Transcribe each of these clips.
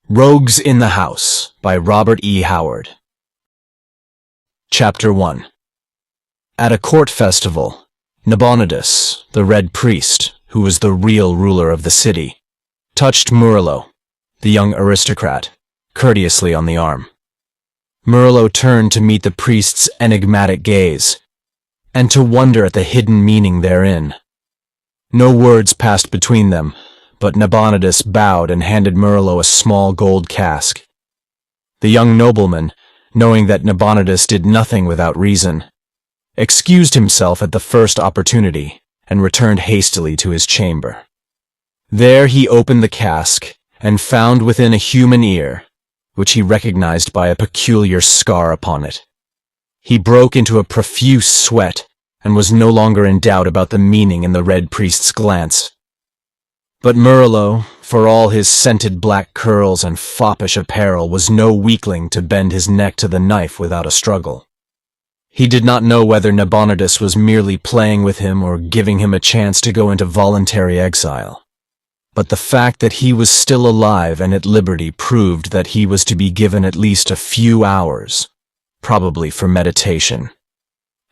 Rogues in the House by Robert E. Howard. Chapter 1. At a court festival, Nabonidus, the Red Priest, who was the real ruler of the city, touched Murilo, the young aristocrat, courteously on the arm. Murilo turned to meet the priest's enigmatic gaze, and to wonder at the hidden meaning therein. No words passed between them, but Nabonidus bowed and handed Murilo a small gold cask. The young nobleman, knowing that Nabonidus did nothing without reason, excused himself at the first opportunity and returned hastily to his chamber. There he opened the cask and found within a human ear, which he recognized by a peculiar scar upon it. He broke into a profuse sweat and was no longer in doubt about the meaning in the Red Priest's glance. But Murilo, for all his scented black curls and foppish apparel, was no weakling to bend his neck to the knife without a struggle. He did not know whether Nabonidus was merely playing with him or giving him a chance to go into voluntary exile. But the fact that he was still alive and at liberty proved that he was to be given at least a few hours, probably for meditation.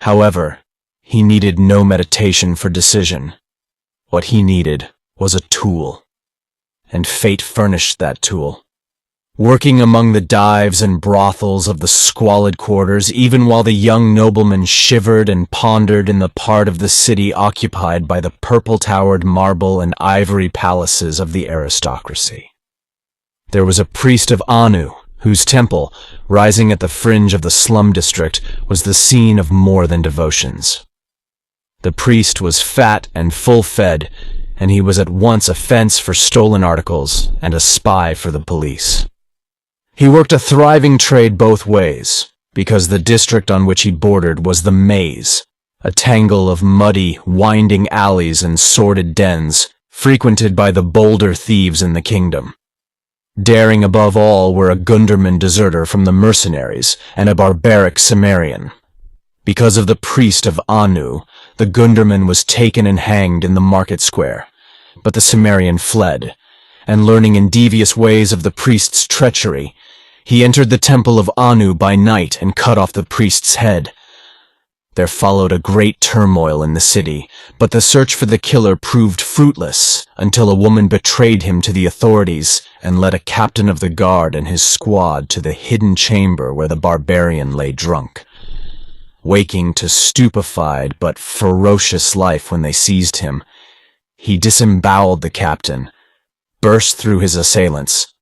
However, he needed no meditation for decision. What he needed was a tool, and fate furnished that tool. Working among the dives and brothels of the squalid quarters, even while the young nobleman shivered and pondered in the part of the city occupied by the purple-towered marble and ivory palaces of the aristocracy. There was a priest of Anu, whose temple, rising at the fringe of the slum district, was the scene of more than devotions. The priest was fat and full-fed, and he was at once a fence for stolen articles and a spy for the police. He worked a thriving trade both ways, because the district on which he bordered was the maze, a tangle of muddy, winding alleys and sordid dens, frequented by the bolder thieves in the kingdom. Daring above all were a Gunderman deserter from the mercenaries and a barbaric Cimmerian. Because of the priest of Anu, the Gunderman was taken and hanged in the market square, but the Cimmerian fled, and learning in devious ways of the priest's treachery, he entered the temple of Anu by night and cut off the priest's head. There followed a great turmoil in the city, but the search for the killer proved fruitless until a woman betrayed him to the authorities and led a captain of the guard and his squad to the hidden chamber where the barbarian lay drunk. Waking to stupefied but ferocious life when they seized him, he disemboweled the captain, burst through his assailants,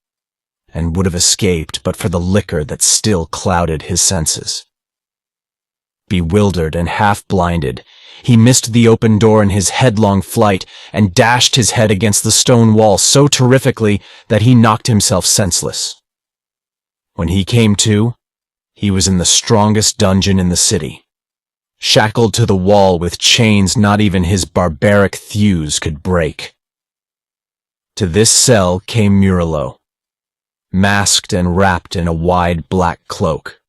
and would have escaped but for the liquor that still clouded his senses. Bewildered and half-blinded, he missed the open door in his headlong flight and dashed his head against the stone wall so terrifically that he knocked himself senseless. When he came to, he was in the strongest dungeon in the city, shackled to the wall with chains not even his barbaric thews could break. To this cell came Murilo, masked and wrapped in a wide black cloak.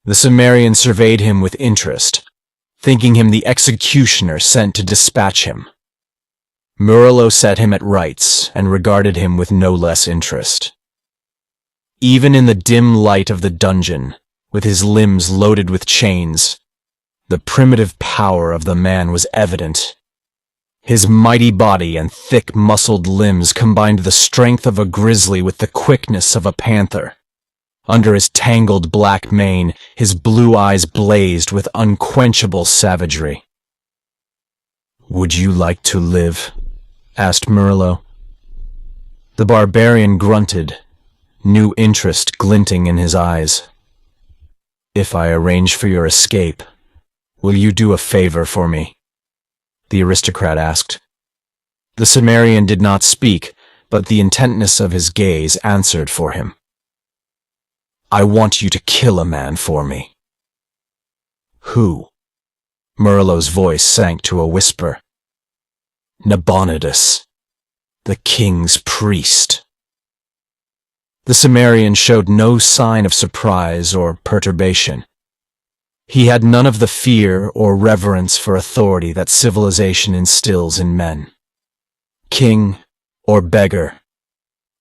The Cimmerian surveyed him with interest, thinking him the executioner sent to dispatch him. Murilo set him at rights and regarded him with no less interest. Even in the dim light of the dungeon, with his limbs loaded with chains, the primitive power of the man was evident. His mighty body and thick muscled limbs combined the strength of a grizzly with the quickness of a panther. Under his tangled black mane, his blue eyes blazed with unquenchable savagery. "Would you like to live?" asked Murilo. The barbarian grunted, new interest glinting in his eyes. "If I arrange for your escape, will you do a favor for me?" the aristocrat asked. The Cimmerian did not speak, but the intentness of his gaze answered for him. "I want you to kill a man for me." "Who?" Murilo's voice sank to a whisper. "Nabonidus, the king's priest." The Cimmerian showed no sign of surprise or perturbation. He had none of the fear or reverence for authority that civilization instills in men. King or beggar,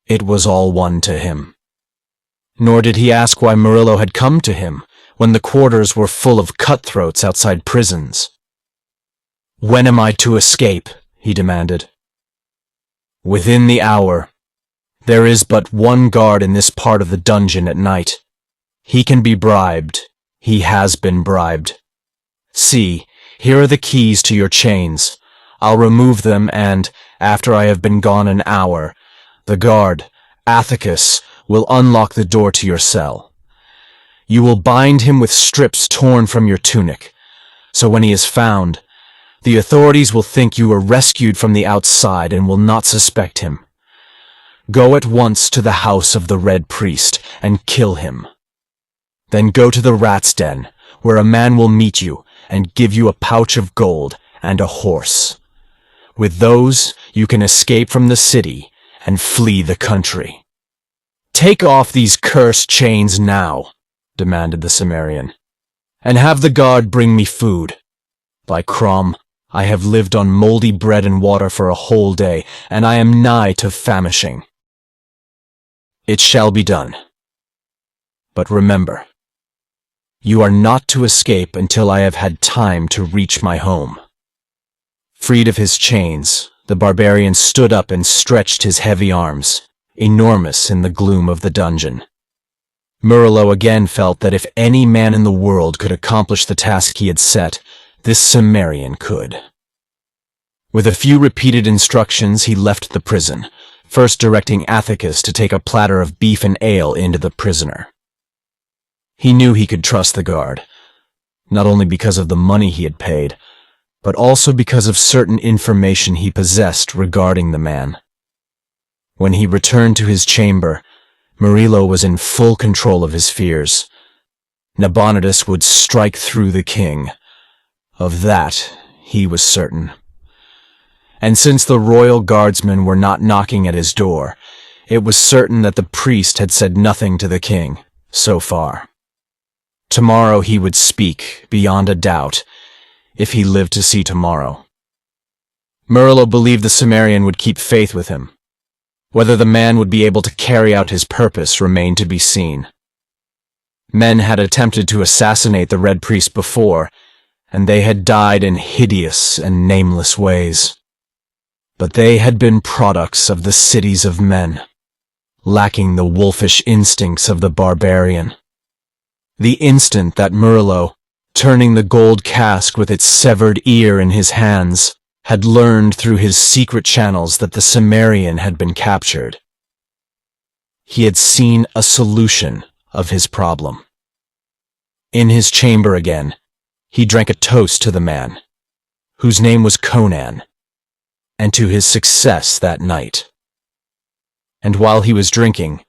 It was all one to him. Nor did he ask why Murilo had come to him when the quarters were full of cutthroats outside prisons. "When am I to escape?" he demanded. "Within the hour. There is but one guard in this part of the dungeon at night. He can be bribed. He has been bribed. See, here are the keys to your chains. I'll remove them and, after I have been gone an hour, the guard, Athacus, will unlock the door to your cell. You will bind him with strips torn from your tunic, so when he is found, the authorities will think you were rescued from the outside and will not suspect him. Go at once to the house of the Red Priest and kill him. Then go to the rat's den, where a man will meet you and give you a pouch of gold and a horse. With those, you can escape from the city and flee the country." "Take off these cursed chains now," demanded the Cimmerian, "and have the guard bring me food. By Crom, I have lived on moldy bread and water for a whole day, and I am nigh to famishing." "It shall be done. But remember, you are not to escape until I have had time to reach my home." Freed of his chains, the barbarian stood up and stretched his heavy arms, enormous in the gloom of the dungeon. Murilo again felt that if any man in the world could accomplish the task he had set, this Cimmerian could. With a few repeated instructions, he left the prison, first directing Athacus to take a platter of beef and ale into the prisoner. He knew he could trust the guard, not only because of the money he had paid, but also because of certain information he possessed regarding the man. When he returned to his chamber, Murilo was in full control of his fears. Nabonidus would strike through the king. Of that, he was certain. And since the royal guardsmen were not knocking at his door, it was certain that the priest had said nothing to the king, so far. Tomorrow he would speak, beyond a doubt, if he lived to see tomorrow. Murilo believed the Cimmerian would keep faith with him. Whether the man would be able to carry out his purpose remained to be seen. Men had attempted to assassinate the Red Priest before, and they had died in hideous and nameless ways. But they had been products of the cities of men, lacking the wolfish instincts of the barbarian. The instant that Murilo, turning the gold cask with its severed ear in his hands, had learned through his secret channels that the Cimmerian had been captured, he had seen a solution of his problem. In his chamber again, he drank a toast to the man, whose name was Conan, and to his success that night. And while he was drinking,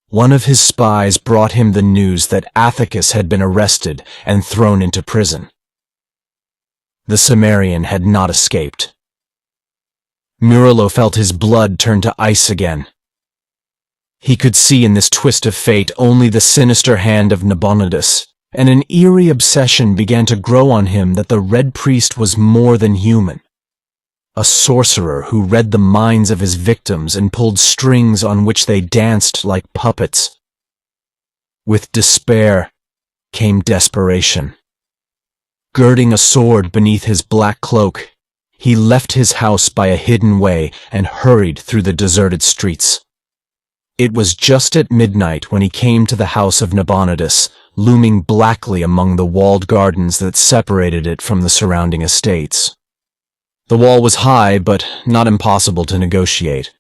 one of his spies brought him the news that Athacus had been arrested and thrown into prison. The Cimmerian had not escaped. Murilo felt his blood turn to ice again. He could see in this twist of fate only the sinister hand of Nabonidus, and an eerie obsession began to grow on him that the Red Priest was more than human. A sorcerer who read the minds of his victims and pulled strings on which they danced like puppets. With despair came desperation. Girding a sword beneath his black cloak, he left his house by a hidden way and hurried through the deserted streets. It was just at midnight when he came to the house of Nabonidus, looming blackly among the walled gardens that separated it from the surrounding estates. The wall was high, but not impossible to negotiate.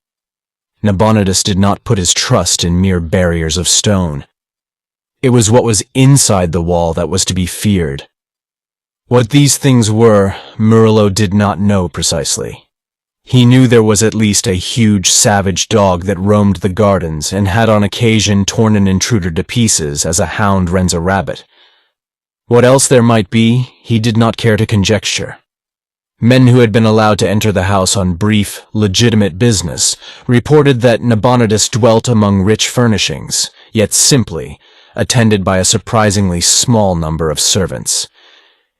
Nabonidus did not put his trust in mere barriers of stone. It was what was inside the wall that was to be feared. What these things were, Murilo did not know precisely. He knew there was at least a huge savage dog that roamed the gardens and had on occasion torn an intruder to pieces as a hound rends a rabbit. What else there might be, he did not care to conjecture. Men who had been allowed to enter the house on brief, legitimate business reported that Nabonidus dwelt among rich furnishings, yet simply, attended by a surprisingly small number of servants.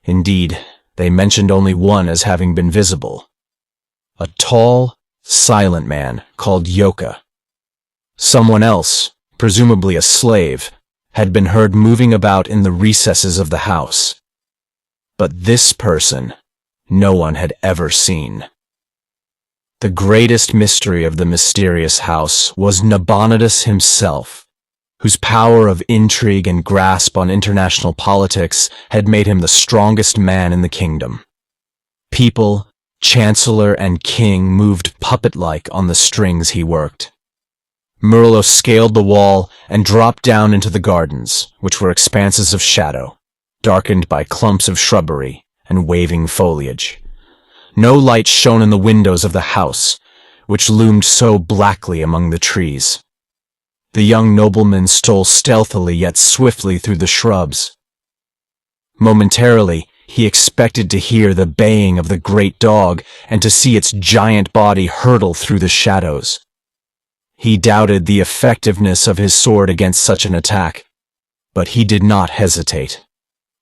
Indeed, they mentioned only one as having been visible. A tall, silent man called Yoka, Someone else, presumably a slave, had been heard moving about in the recesses of the house. But this person, no one had ever seen. The greatest mystery of the mysterious house was Nabonidus himself, whose power of intrigue and grasp on international politics had made him the strongest man in the kingdom. People, chancellor, and king moved puppet-like on the strings he worked. Murilo scaled the wall and dropped down into the gardens, which were expanses of shadow, darkened by clumps of shrubbery and waving foliage. No light shone in the windows of the house, which loomed so blackly among the trees. The young nobleman stole stealthily yet swiftly through the shrubs. Momentarily, he expected to hear the baying of the great dog and to see its giant body hurtle through the shadows. He doubted the effectiveness of his sword against such an attack, but he did not hesitate.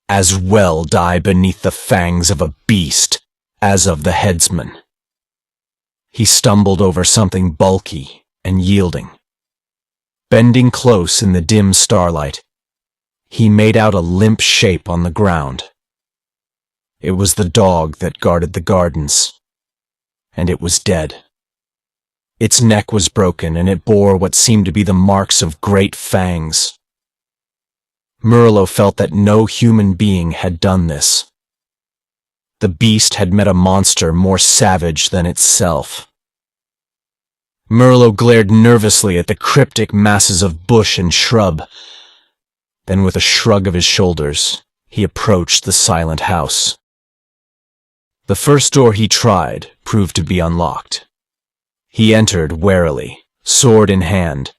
As well die beneath the fangs of a beast as of the headsman. He stumbled over something bulky and yielding. Bending close in the dim starlight, he made out a limp shape on the ground. It was the dog that guarded the gardens, and it was dead. Its neck was broken, and it bore what seemed to be the marks of great fangs. Murilo felt that no human being had done this. The beast had met a monster more savage than itself. Murilo glared nervously at the cryptic masses of bush and shrub. Then, with a shrug of his shoulders, he approached the silent house. The first door he tried proved to be unlocked. He entered warily, sword in hand,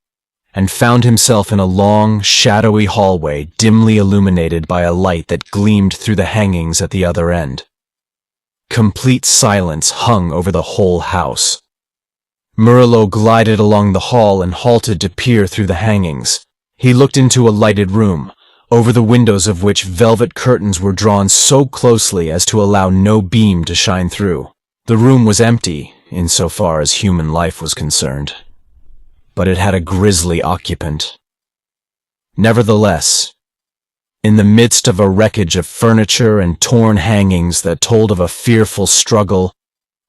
and found himself in a long, shadowy hallway dimly illuminated by a light that gleamed through the hangings at the other end. Complete silence hung over the whole house. Murilo glided along the hall and halted to peer through the hangings. He looked into a lighted room, over the windows of which velvet curtains were drawn so closely as to allow no beam to shine through. The room was empty, insofar as human life was concerned, but it had a grisly occupant. Nevertheless, in the midst of a wreckage of furniture and torn hangings that told of a fearful struggle,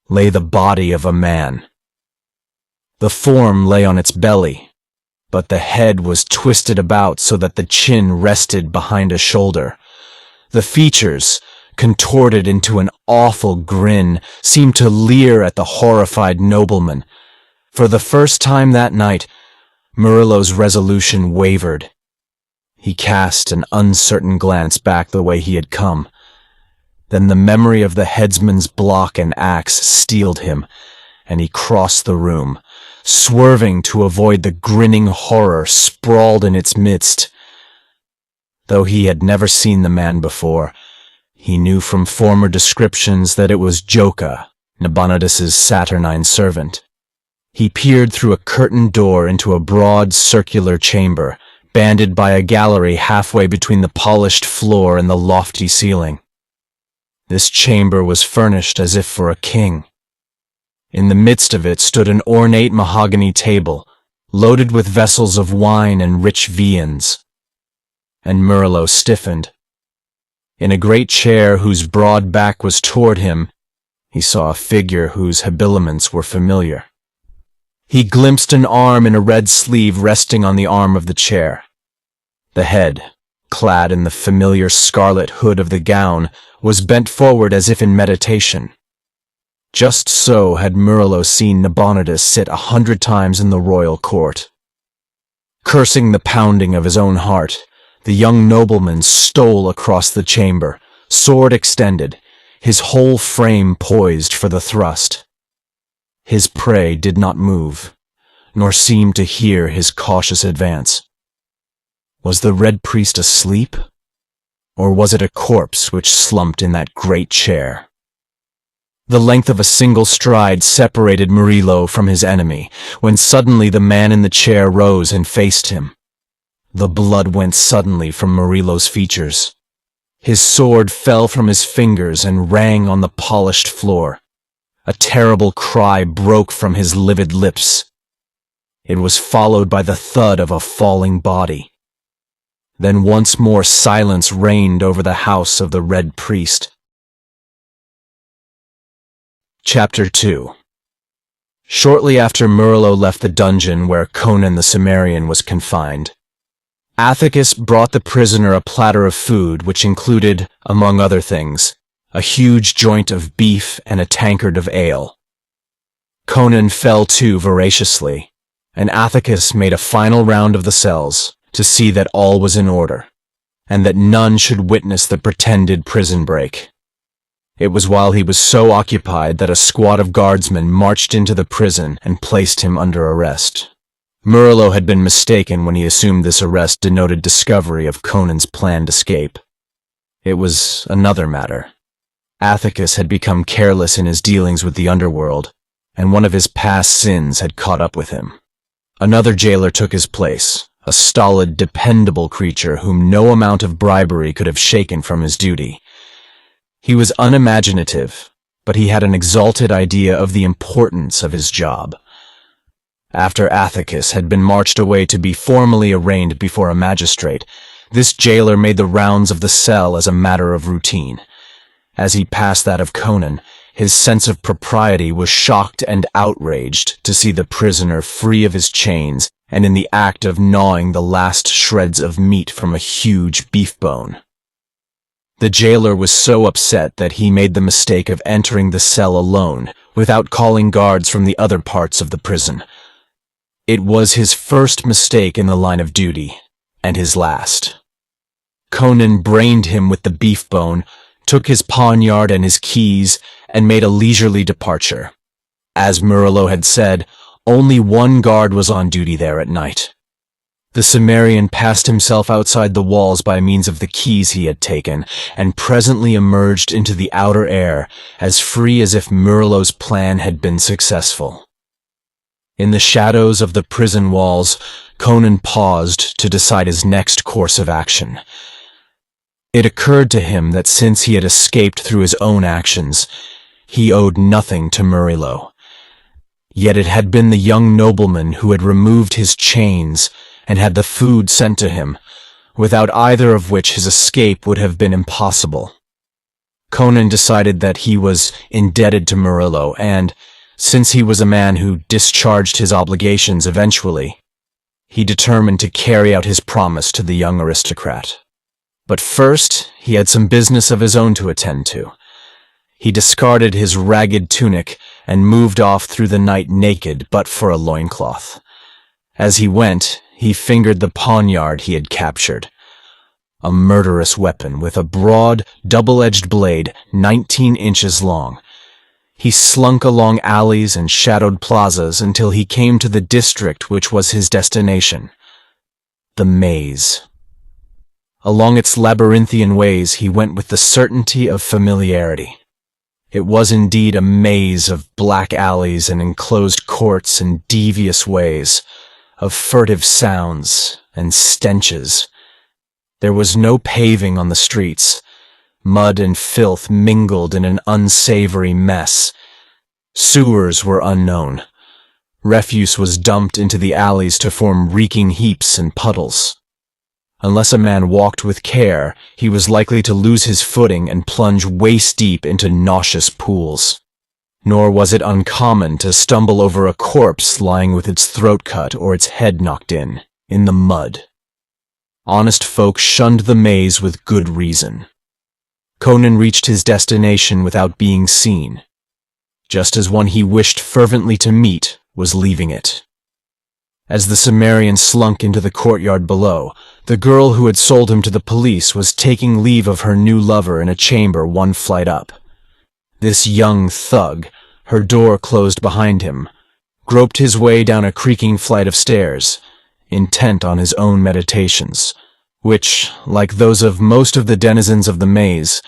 lay the body of a man. The form lay on its belly, but the head was twisted about so that the chin rested behind a shoulder. The features, contorted into an awful grin, seemed to leer at the horrified nobleman. For the first time that night, Murilo's resolution wavered. He cast an uncertain glance back the way he had come. Then the memory of the headsman's block and axe steeled him, and he crossed the room, swerving to avoid the grinning horror sprawled in its midst. Though he had never seen the man before, he knew from former descriptions that it was Joka, Nabonidus's saturnine servant. He peered through a curtained door into a broad circular chamber, banded by a gallery halfway between the polished floor and the lofty ceiling. This chamber was furnished as if for a king. In the midst of it stood an ornate mahogany table, loaded with vessels of wine and rich viands. And Murilo stiffened. In a great chair whose broad back was toward him, he saw a figure whose habiliments were familiar. He glimpsed an arm in a red sleeve resting on the arm of the chair. The head, clad in the familiar scarlet hood of the gown, was bent forward as if in meditation. Just so had Murilo seen Nabonidus sit 100 times in the royal court. Cursing the pounding of his own heart, the young nobleman stole across the chamber, sword extended, his whole frame poised for the thrust. His prey did not move, nor seem to hear his cautious advance. Was the Red Priest asleep? Or was it a corpse which slumped in that great chair? The length of a single stride separated Murilo from his enemy, when suddenly the man in the chair rose and faced him. The blood went suddenly from Murilo's features. His sword fell from his fingers and rang on the polished floor. A terrible cry broke from his livid lips. It was followed by the thud of a falling body. Then once more silence reigned over the house of the Red Priest. Chapter 2. Shortly after Murilo left the dungeon where Conan the Cimmerian was confined, Athacus brought the prisoner a platter of food which included, among other things, a huge joint of beef and a tankard of ale. Conan fell to voraciously, and Athacus made a final round of the cells to see that all was in order, and that none should witness the pretended prison break. It was while he was so occupied that a squad of guardsmen marched into the prison and placed him under arrest. Murilo had been mistaken when he assumed this arrest denoted discovery of Conan's planned escape. It was another matter. Athacus had become careless in his dealings with the underworld, and one of his past sins had caught up with him. Another jailer took his place, a stolid, dependable creature whom no amount of bribery could have shaken from his duty. He was unimaginative, but he had an exalted idea of the importance of his job. After Athacus had been marched away to be formally arraigned before a magistrate, this jailer made the rounds of the cell as a matter of routine. As he passed that of Conan, his sense of propriety was shocked and outraged to see the prisoner free of his chains and in the act of gnawing the last shreds of meat from a huge beef bone. The jailer was so upset that he made the mistake of entering the cell alone, without calling guards from the other parts of the prison. It was his first mistake in the line of duty, and his last. Conan brained him with the beef bone, took his poniard and his keys, and made a leisurely departure. As Murilo had said, only one guard was on duty there at night. The Cimmerian passed himself outside the walls by means of the keys he had taken, and presently emerged into the outer air, as free as if Murilo's plan had been successful. In the shadows of the prison walls, Conan paused to decide his next course of action. It occurred to him that since he had escaped through his own actions, he owed nothing to Murilo. Yet it had been the young nobleman who had removed his chains and had the food sent to him, without either of which his escape would have been impossible. Conan decided that he was indebted to Murilo, and, since he was a man who discharged his obligations eventually, he determined to carry out his promise to the young aristocrat. But first, he had some business of his own to attend to. He discarded his ragged tunic and moved off through the night naked but for a loincloth. As he went, he fingered the poniard he had captured, a murderous weapon with a broad, double-edged blade 19 inches long. He slunk along alleys and shadowed plazas until he came to the district which was his destination, the maze. Along its labyrinthian ways he went with the certainty of familiarity. It was indeed a maze of black alleys and enclosed courts and devious ways, of furtive sounds and stenches. There was no paving on the streets. Mud and filth mingled in an unsavory mess. Sewers were unknown. Refuse was dumped into the alleys to form reeking heaps and puddles. Unless a man walked with care, he was likely to lose his footing and plunge waist-deep into nauseous pools. Nor was it uncommon to stumble over a corpse lying with its throat cut or its head knocked in the mud. Honest folk shunned the maze with good reason. Conan reached his destination without being seen, just as one he wished fervently to meet was leaving it. As the Cimmerian slunk into the courtyard below, the girl who had sold him to the police was taking leave of her new lover in a chamber one flight up. This young thug, her door closed behind him, groped his way down a creaking flight of stairs, intent on his own meditations, which, like those of most of the denizens of the maze,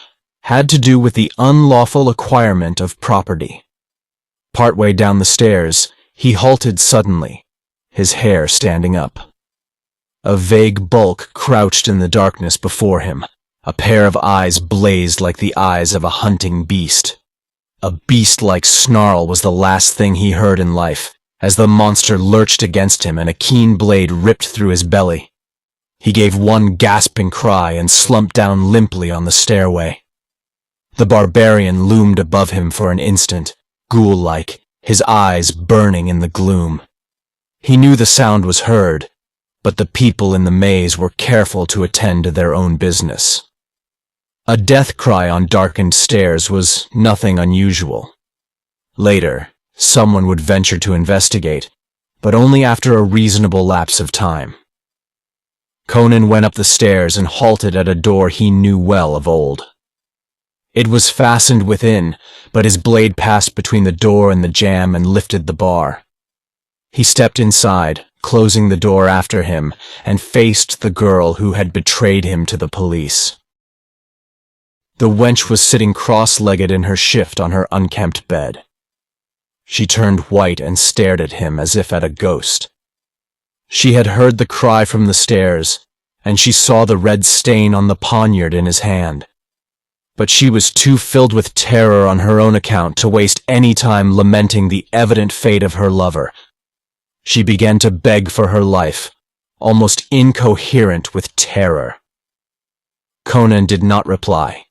had to do with the unlawful acquirement of property. Partway down the stairs, he halted suddenly, his hair standing up. A vague bulk crouched in the darkness before him. A pair of eyes blazed like the eyes of a hunting beast. A beast-like snarl was the last thing he heard in life, as the monster lurched against him and a keen blade ripped through his belly. He gave one gasping cry and slumped down limply on the stairway. The barbarian loomed above him for an instant, ghoul-like, his eyes burning in the gloom. He knew the sound was heard, but the people in the maze were careful to attend to their own business. A death cry on darkened stairs was nothing unusual. Later, someone would venture to investigate, but only after a reasonable lapse of time. Conan went up the stairs and halted at a door he knew well of old. It was fastened within, but his blade passed between the door and the jamb and lifted the bar. He stepped inside, closing the door after him, and faced the girl who had betrayed him to the police. The wench was sitting cross-legged in her shift on her unkempt bed. She turned white and stared at him as if at a ghost. She had heard the cry from the stairs, and she saw the red stain on the poniard in his hand. But she was too filled with terror on her own account to waste any time lamenting the evident fate of her lover. She began to beg for her life, almost incoherent with terror. Conan did not reply.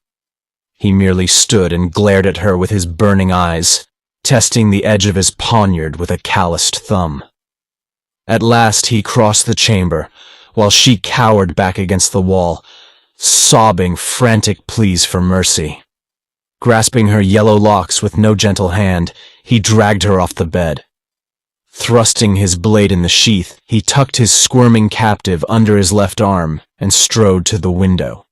He merely stood and glared at her with his burning eyes, testing the edge of his poniard with a calloused thumb. At last he crossed the chamber, while she cowered back against the wall, sobbing frantic pleas for mercy. Grasping her yellow locks with no gentle hand, he dragged her off the bed. Thrusting his blade in the sheath, he tucked his squirming captive under his left arm and strode to the window.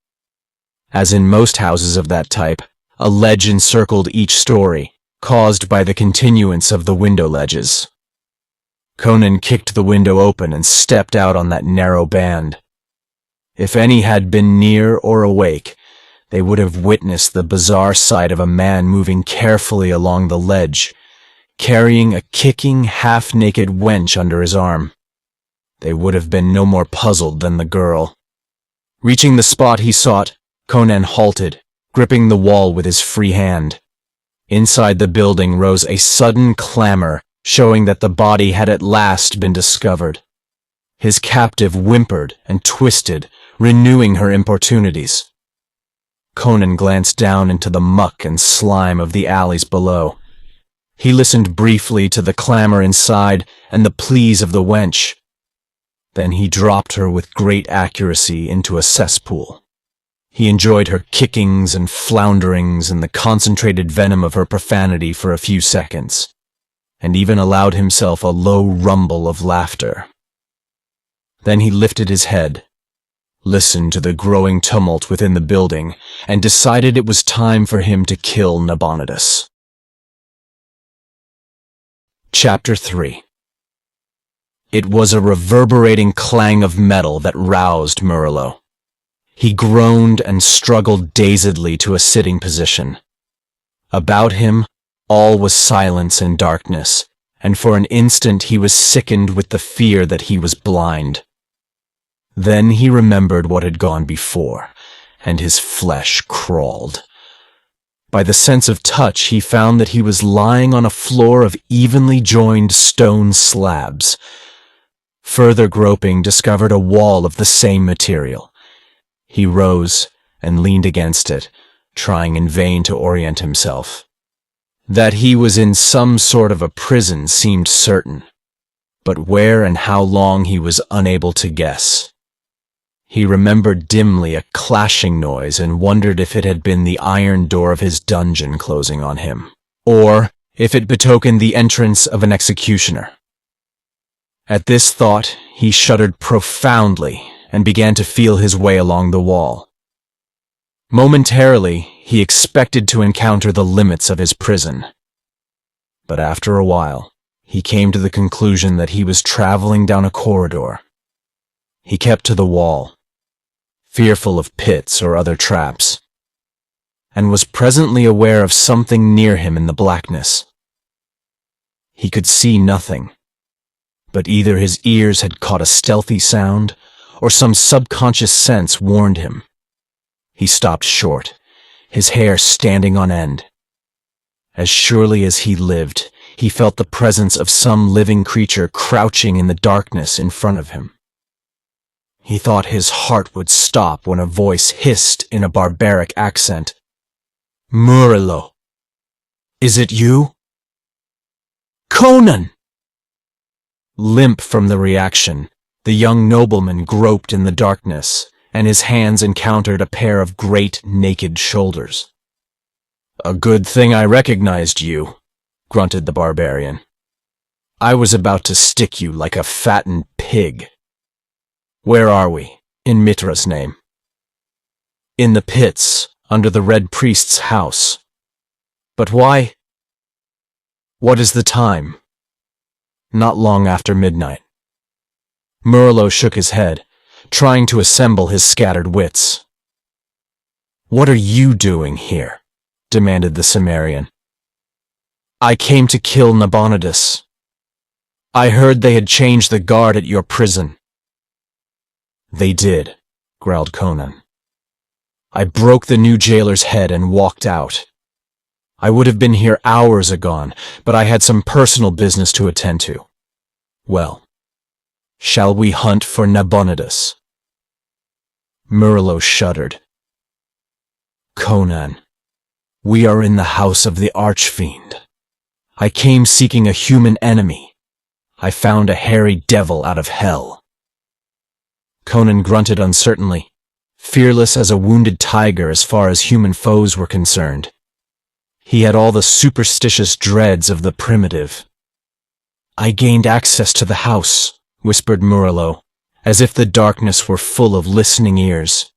As in most houses of that type, a ledge encircled each story, caused by the continuance of the window ledges. Conan kicked the window open and stepped out on that narrow band. If any had been near or awake, they would have witnessed the bizarre sight of a man moving carefully along the ledge, carrying a kicking, half-naked wench under his arm. They would have been no more puzzled than the girl. Reaching the spot he sought, Conan halted, gripping the wall with his free hand. Inside the building rose a sudden clamor, showing that the body had at last been discovered. His captive whimpered and twisted, renewing her importunities. Conan glanced down into the muck and slime of the alleys below. He listened briefly to the clamor inside and the pleas of the wench. Then he dropped her with great accuracy into a cesspool. He enjoyed her kickings and flounderings and the concentrated venom of her profanity for a few seconds, and even allowed himself a low rumble of laughter. Then he lifted his head, listened to the growing tumult within the building, and decided it was time for him to kill Nabonidus. Chapter 3. It was a reverberating clang of metal that roused Murilo. He groaned and struggled dazedly to a sitting position. About him, all was silence and darkness, and for an instant he was sickened with the fear that he was blind. Then he remembered what had gone before, and his flesh crawled. By the sense of touch, he found that he was lying on a floor of evenly joined stone slabs. Further groping discovered a wall of the same material. He rose and leaned against it, trying in vain to orient himself. That he was in some sort of a prison seemed certain, but where and how long he was unable to guess. He remembered dimly a clashing noise and wondered if it had been the iron door of his dungeon closing on him, or if it betokened the entrance of an executioner. At this thought, he shuddered profoundly and began to feel his way along the wall. Momentarily, he expected to encounter the limits of his prison. But after a while, he came to the conclusion that he was traveling down a corridor. He kept to the wall, fearful of pits or other traps, and was presently aware of something near him in the blackness. He could see nothing, but either his ears had caught a stealthy sound, or some subconscious sense warned him. He stopped short, his hair standing on end. As surely as he lived, he felt the presence of some living creature crouching in the darkness in front of him. He thought his heart would stop when a voice hissed in a barbaric accent. "Murilo, is it you?" "Conan!" Limp from the reaction, the young nobleman groped in the darkness, and his hands encountered a pair of great naked shoulders. "A good thing I recognized you," grunted the barbarian. "I was about to stick you like a fattened pig. Where are we, in Mitra's name?" "In the pits, under the Red Priest's house." "But why?" "What is the time?" "Not long after midnight." Murilo shook his head, trying to assemble his scattered wits. "What are you doing here?" demanded the Cimmerian. "I came to kill Nabonidus. I heard they had changed the guard at your prison." "They did," growled Conan. "I broke the new jailer's head and walked out. I would have been here hours agone, but I had some personal business to attend to. Well, shall we hunt for Nabonidus?" Murilo shuddered. "Conan, we are in the house of the Archfiend. I came seeking a human enemy. I found a hairy devil out of hell." Conan grunted uncertainly, fearless as a wounded tiger as far as human foes were concerned. He had all the superstitious dreads of the primitive. "I gained access to the house," whispered Murilo, as if the darkness were full of listening ears.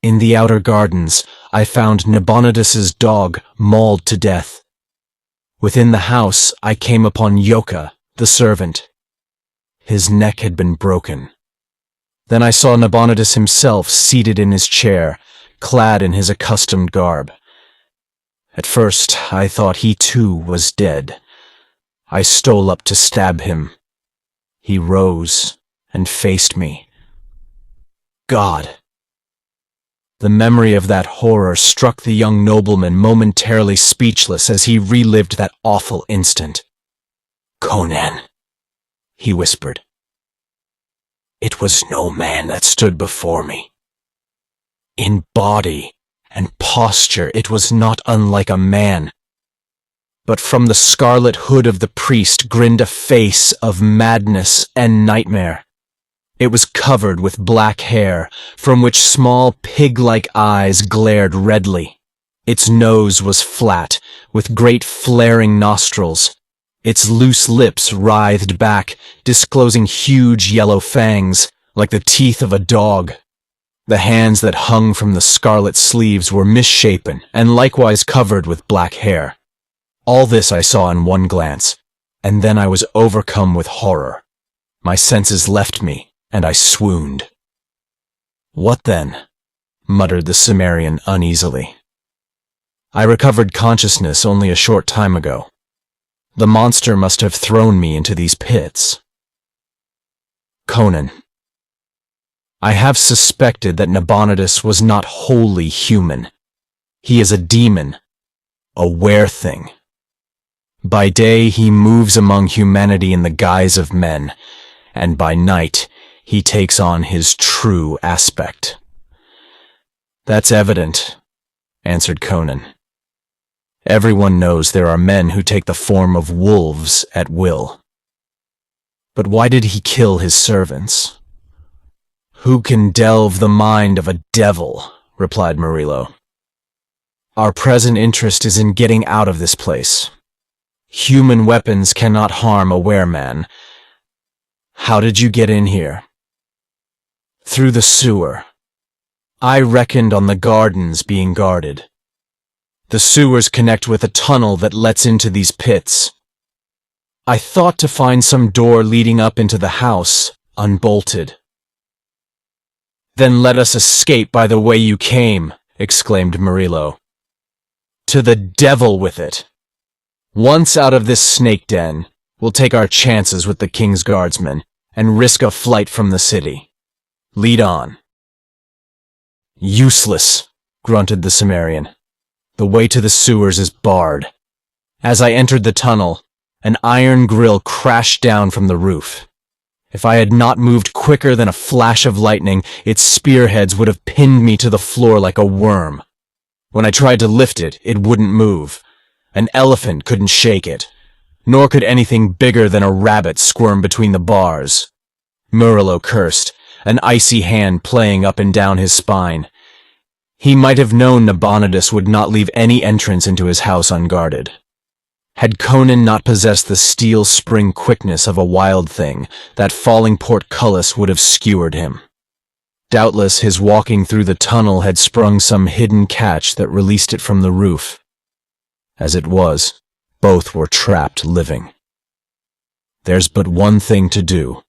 "In the outer gardens, I found Nabonidus's dog mauled to death. Within the house, I came upon Yoka, the servant. His neck had been broken. Then I saw Nabonidus himself seated in his chair, clad in his accustomed garb. At first, I thought he too was dead. I stole up to stab him. He rose and faced me. God!" The memory of that horror struck the young nobleman momentarily speechless as he relived that awful instant. "Conan," he whispered. "It was no man that stood before me. In body and posture it was not unlike a man. But from the scarlet hood of the priest grinned a face of madness and nightmare. It was covered with black hair, from which small pig-like eyes glared redly. Its nose was flat, with great flaring nostrils. Its loose lips writhed back, disclosing huge yellow fangs, like the teeth of a dog. The hands that hung from the scarlet sleeves were misshapen and likewise covered with black hair. All this I saw in one glance, and then I was overcome with horror. My senses left me, and I swooned. "What then?" muttered the Cimmerian uneasily. "I recovered consciousness only a short time ago. The monster must have thrown me into these pits." "Conan, I have suspected that Nabonidus was not wholly human. He is a demon, a were-thing. By day he moves among humanity in the guise of men, and by night he takes on his true aspect." "That's evident," answered Conan. "Everyone knows there are men who take the form of wolves at will. But why did he kill his servants?" "Who can delve the mind of a devil?" replied Murilo. "Our present interest is in getting out of this place. Human weapons cannot harm a wereman. How did you get in here?" "Through the sewer. I reckoned on the gardens being guarded. The sewers connect with a tunnel that lets into these pits. I thought to find some door leading up into the house, unbolted." "Then let us escape by the way you came," exclaimed Murilo. "To the devil with it! Once out of this snake den, we'll take our chances with the king's guardsmen and risk a flight from the city. Lead on." "Useless," grunted the Cimmerian. "The way to the sewers is barred. As I entered the tunnel, An iron grill crashed down from the roof. If I had not moved quicker than a flash of lightning, its spearheads would have pinned me to the floor like a worm. When I tried to lift it, it wouldn't move. An elephant couldn't shake it, nor could anything bigger than a rabbit squirm between the bars. Murilo cursed, an icy hand playing up and down his spine. He might have known Nabonidus would not leave any entrance into his house unguarded. Had Conan not possessed the steel spring quickness of a wild thing, that falling portcullis would have skewered him. Doubtless his walking through the tunnel had sprung some hidden catch that released it from the roof. As it was, both were trapped living. "There's but one thing to do,"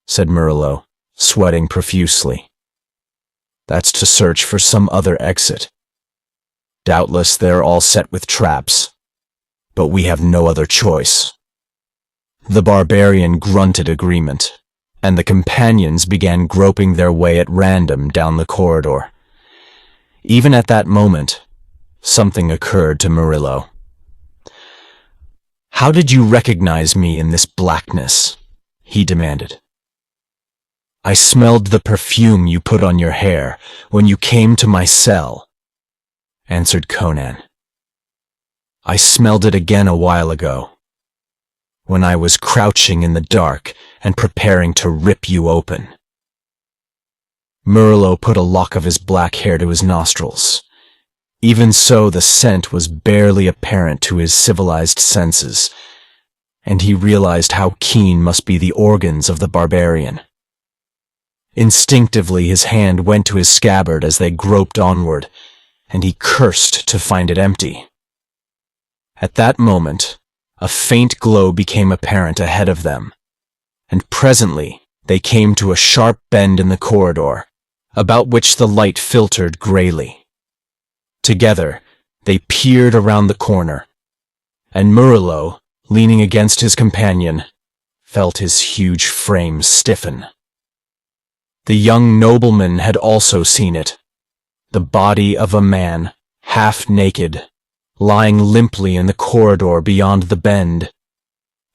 said Murilo, sweating profusely. "That's to search for some other exit. Doubtless they're all set with traps, but we have no other choice." The barbarian grunted agreement, and the companions began groping their way at random down the corridor. Even at that moment, something occurred to Murilo. "How did you recognize me in this blackness?" he demanded. "I smelled the perfume you put on your hair when you came to my cell," answered Conan. "I smelled it again a while ago, when I was crouching in the dark and preparing to rip you open." Murilo put a lock of his black hair to his nostrils. Even so, the scent was barely apparent to his civilized senses, and he realized how keen must be the organs of the barbarian. Instinctively, his hand went to his scabbard as they groped onward, and he cursed to find it empty. At that moment, a faint glow became apparent ahead of them, and presently they came to a sharp bend in the corridor, about which the light filtered grayly. Together, they peered around the corner, and Murilo, leaning against his companion, felt his huge frame stiffen. The young nobleman had also seen it, the body of a man, half naked, lying limply in the corridor beyond the bend,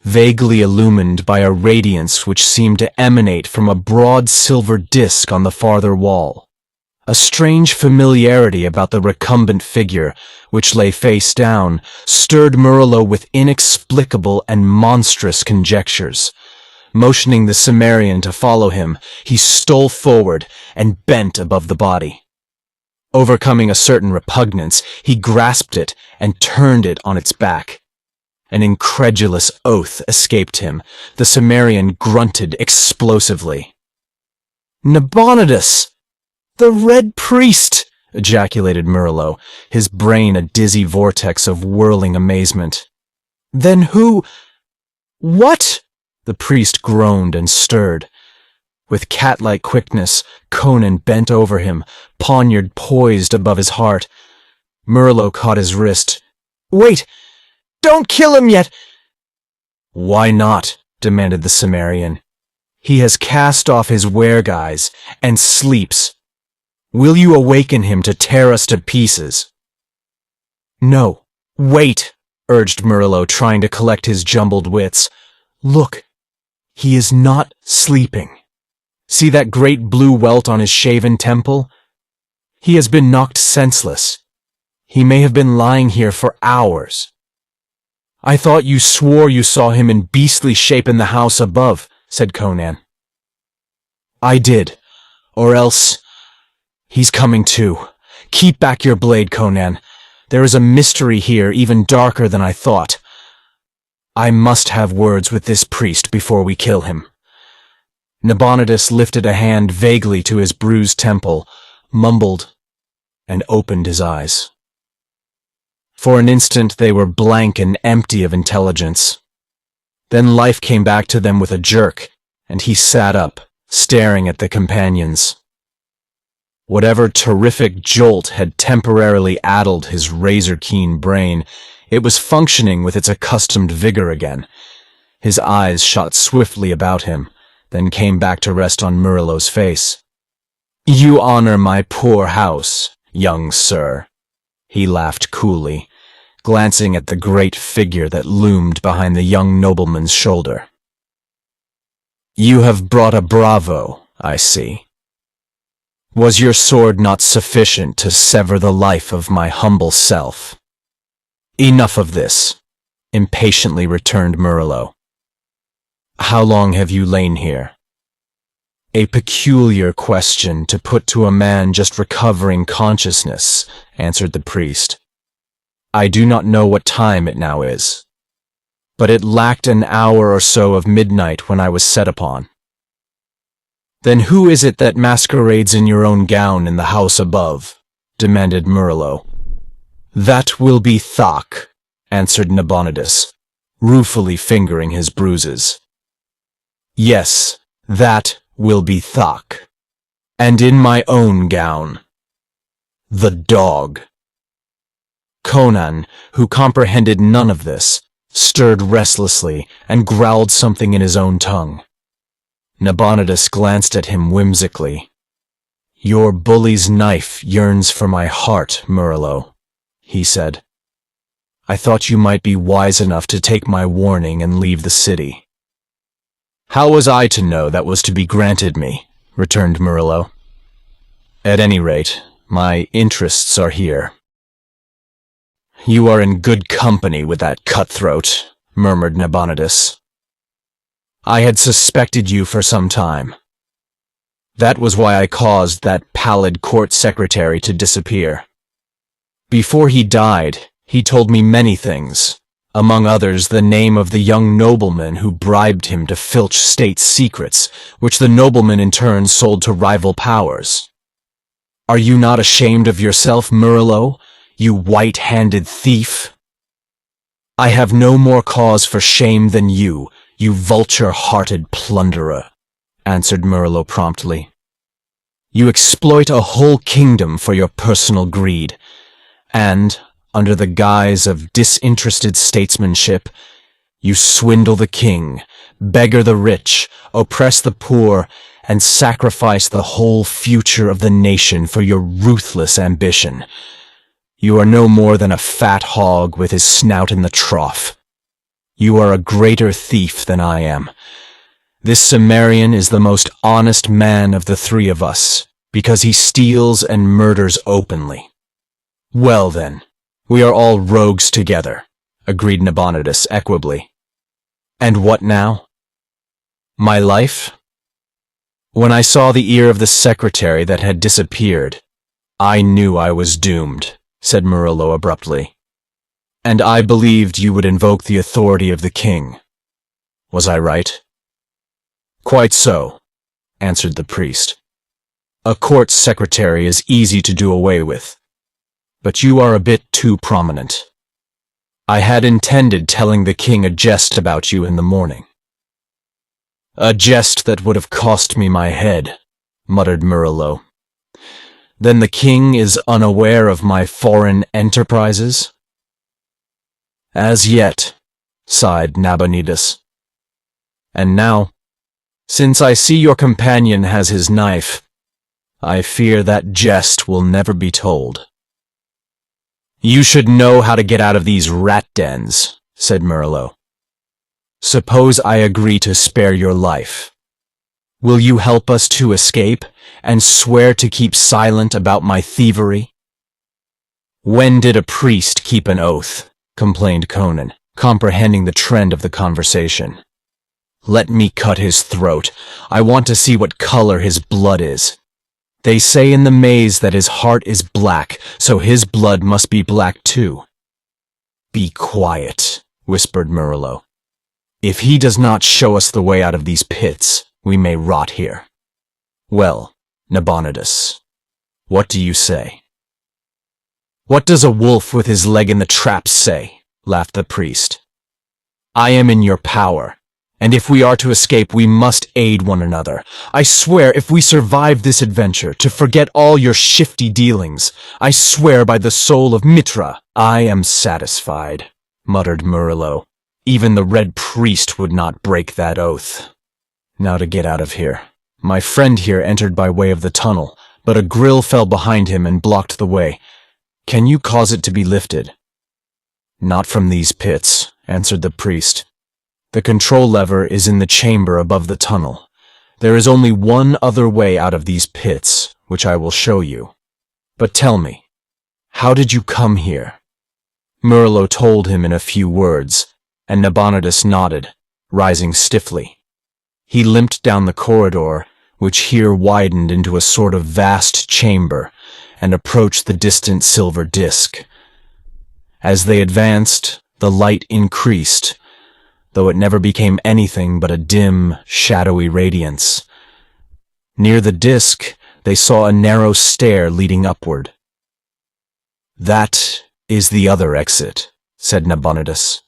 vaguely illumined by a radiance which seemed to emanate from a broad silver disk on the farther wall. A strange familiarity about the recumbent figure, which lay face down, stirred Murilo with inexplicable and monstrous conjectures. Motioning the Cimmerian to follow him, he stole forward and bent above the body. Overcoming a certain repugnance, he grasped it and turned it on its back. An incredulous oath escaped him. The Cimmerian grunted explosively. "Nabonidus! The Red Priest!" ejaculated Murilo, his brain a dizzy vortex of whirling amazement. "Then who— What?" The priest groaned and stirred. With cat-like quickness, Conan bent over him, poniard poised above his heart. Murilo caught his wrist. "Wait! Don't kill him yet!" "Why not?" demanded the Cimmerian. "He has cast off his wereguise and sleeps. Will you awaken him to tear us to pieces?" "No, wait," urged Murilo, trying to collect his jumbled wits. "Look, he is not sleeping. See that great blue welt on his shaven temple? He has been knocked senseless. He may have been lying here for hours." "I thought you swore you saw him in beastly shape in the house above," said Conan. "I did, or else— He's coming too. Keep back your blade, Conan. There is a mystery here even darker than I thought. I must have words with this priest before we kill him." Nabonidus lifted a hand vaguely to his bruised temple, mumbled, and opened his eyes. For an instant they were blank and empty of intelligence. Then life came back to them with a jerk, and he sat up, staring at the companions. Whatever terrific jolt had temporarily addled his razor-keen brain, it was functioning with its accustomed vigor again. His eyes shot swiftly about him, then came back to rest on Murilo's face. "You honor my poor house, young sir," he laughed coolly, glancing at the great figure that loomed behind the young nobleman's shoulder. "You have brought a bravo, I see. Was your sword not sufficient to sever the life of my humble self?" "Enough of this," impatiently returned Murilo. "How long have you lain here?" "A peculiar question to put to a man just recovering consciousness," answered the priest. "I do not know what time it now is, but it lacked an hour or so of midnight when I was set upon." "Then who is it that masquerades in your own gown in the house above?" demanded Murilo. "That will be Thak," answered Nabonidus, ruefully fingering his bruises. "Yes, that will be Thak. And in my own gown. The dog." Conan, who comprehended none of this, stirred restlessly and growled something in his own tongue. Nabonidus glanced at him whimsically. "Your bully's knife yearns for my heart, Murilo," he said. "I thought you might be wise enough to take my warning and leave the city." "How was I to know that was to be granted me?" returned Murilo. "At any rate, my interests are here." "You are in good company with that cutthroat," murmured Nabonidus. "I had suspected you for some time. That was why I caused that pallid court secretary to disappear. Before he died, he told me many things, among others the name of the young nobleman who bribed him to filch state secrets, which the nobleman in turn sold to rival powers. Are you not ashamed of yourself, Murilo, you white-handed thief?" "I have no more cause for shame than you vulture-hearted plunderer," answered Murilo promptly. "You exploit a whole kingdom for your personal greed, and, under the guise of disinterested statesmanship, you swindle the king, beggar the rich, oppress the poor, and sacrifice the whole future of the nation for your ruthless ambition. You are no more than a fat hog with his snout in the trough. You are a greater thief than I am. This Cimmerian is the most honest man of the three of us, because he steals and murders openly." "Well then, we are all rogues together," agreed Nabonidus equably. "And what now?" "My life? When I saw the ear of the secretary that had disappeared, I knew I was doomed," said Murilo abruptly. "And I believed you would invoke the authority of the king. Was I right?" "Quite so," answered the priest. "A court secretary is easy to do away with, but you are a bit too prominent. I had intended telling the king a jest about you in the morning." "A jest that would have cost me my head," muttered Murilo. "Then the king is unaware of my foreign enterprises?" "As yet," sighed Nabonidus. "And now, since I see your companion has his knife, I fear that jest will never be told." "You should know how to get out of these rat dens," said Murilo. "Suppose I agree to spare your life. Will you help us to escape, and swear to keep silent about my thievery?" "When did a priest keep an oath?" complained Conan, comprehending the trend of the conversation. "Let me cut his throat. I want to see what color his blood is. They say in the maze that his heart is black, so his blood must be black too." "Be quiet," whispered Murilo. "If he does not show us the way out of these pits, we may rot here. Well, Nabonidus, what do you say?" "What does a wolf with his leg in the trap say?" laughed the priest. "I am in your power, and if we are to escape, we must aid one another. I swear, if we survive this adventure, to forget all your shifty dealings. I swear by the soul of Mitra." "I am satisfied," muttered Murilo. "Even the Red Priest would not break that oath. Now to get out of here. My friend here entered by way of the tunnel, but a grill fell behind him and blocked the way. Can you cause it to be lifted?" "Not from these pits," answered the priest. "The control lever is in the chamber above the tunnel. There is only one other way out of these pits, which I will show you. But tell me, how did you come here?" Murilo told him in a few words, and Nabonidus nodded, rising stiffly. He limped down the corridor, which here widened into a sort of vast chamber, and approached the distant silver disk. As they advanced, the light increased, though it never became anything but a dim, shadowy radiance. Near the disk, they saw a narrow stair leading upward. "That is the other exit," said Nabonidus.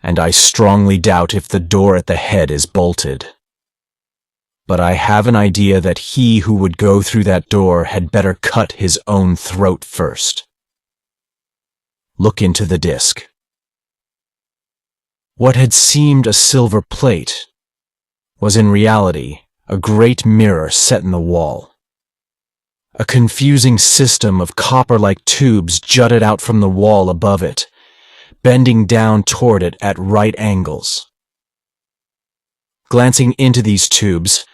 "And I strongly doubt if the door at the head is bolted. But I have an idea that he who would go through that door had better cut his own throat first. Look into the disk." What had seemed a silver plate was in reality a great mirror set in the wall. A confusing system of copper-like tubes jutted out from the wall above it, bending down toward it at right angles. Glancing into these tubes,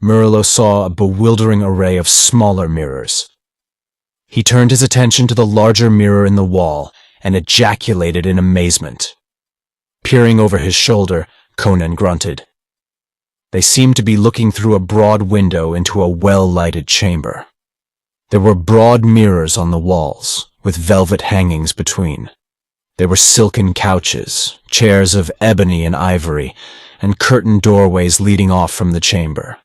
Murilo saw a bewildering array of smaller mirrors. He turned his attention to the larger mirror in the wall and ejaculated in amazement. Peering over his shoulder, Conan grunted. They seemed to be looking through a broad window into a well-lighted chamber. There were broad mirrors on the walls, with velvet hangings between. There were silken couches, chairs of ebony and ivory, and curtained doorways leading off from the chamber.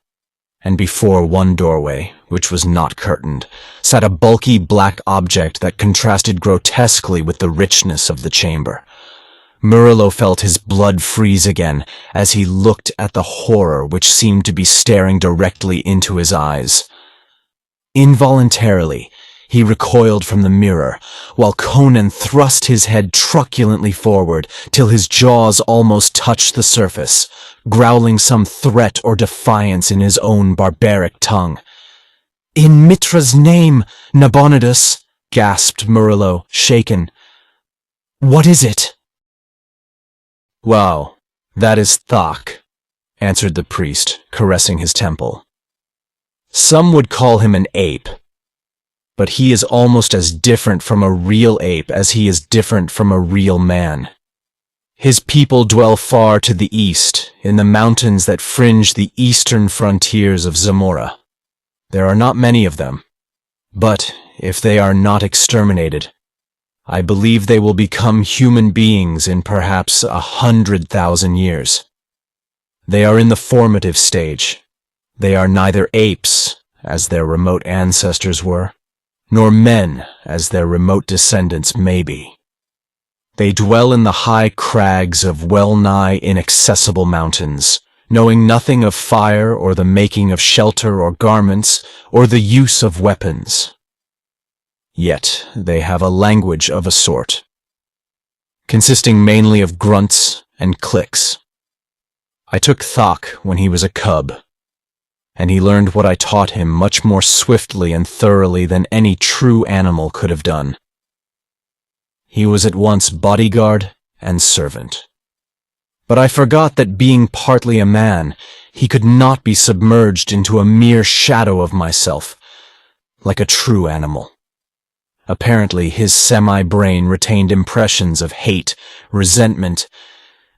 And before one doorway, which was not curtained, sat a bulky black object that contrasted grotesquely with the richness of the chamber. Murilo felt his blood freeze again as he looked at the horror which seemed to be staring directly into his eyes. Involuntarily, he recoiled from the mirror, while Conan thrust his head truculently forward till his jaws almost touched the surface, growling some threat or defiance in his own barbaric tongue. "In Mitra's name, Nabonidus," gasped Murilo, shaken. "What is it?" "Wow, that is Thak," answered the priest, caressing his temple. "Some would call him an ape, but he is almost as different from a real ape as he is different from a real man. His people dwell far to the east, in the mountains that fringe the eastern frontiers of Zamora. There are not many of them, but if they are not exterminated, I believe they will become human beings in perhaps 100,000 years. They are in the formative stage. They are neither apes, as their remote ancestors were, nor men, as their remote descendants may be. They dwell in the high crags of well-nigh inaccessible mountains, knowing nothing of fire or the making of shelter or garments or the use of weapons. Yet they have a language of a sort, consisting mainly of grunts and clicks. I took Thak when he was a cub, and he learned what I taught him much more swiftly and thoroughly than any true animal could have done. He was at once bodyguard and servant. But I forgot that being partly a man, he could not be submerged into a mere shadow of myself, like a true animal. Apparently, his semi-brain retained impressions of hate, resentment,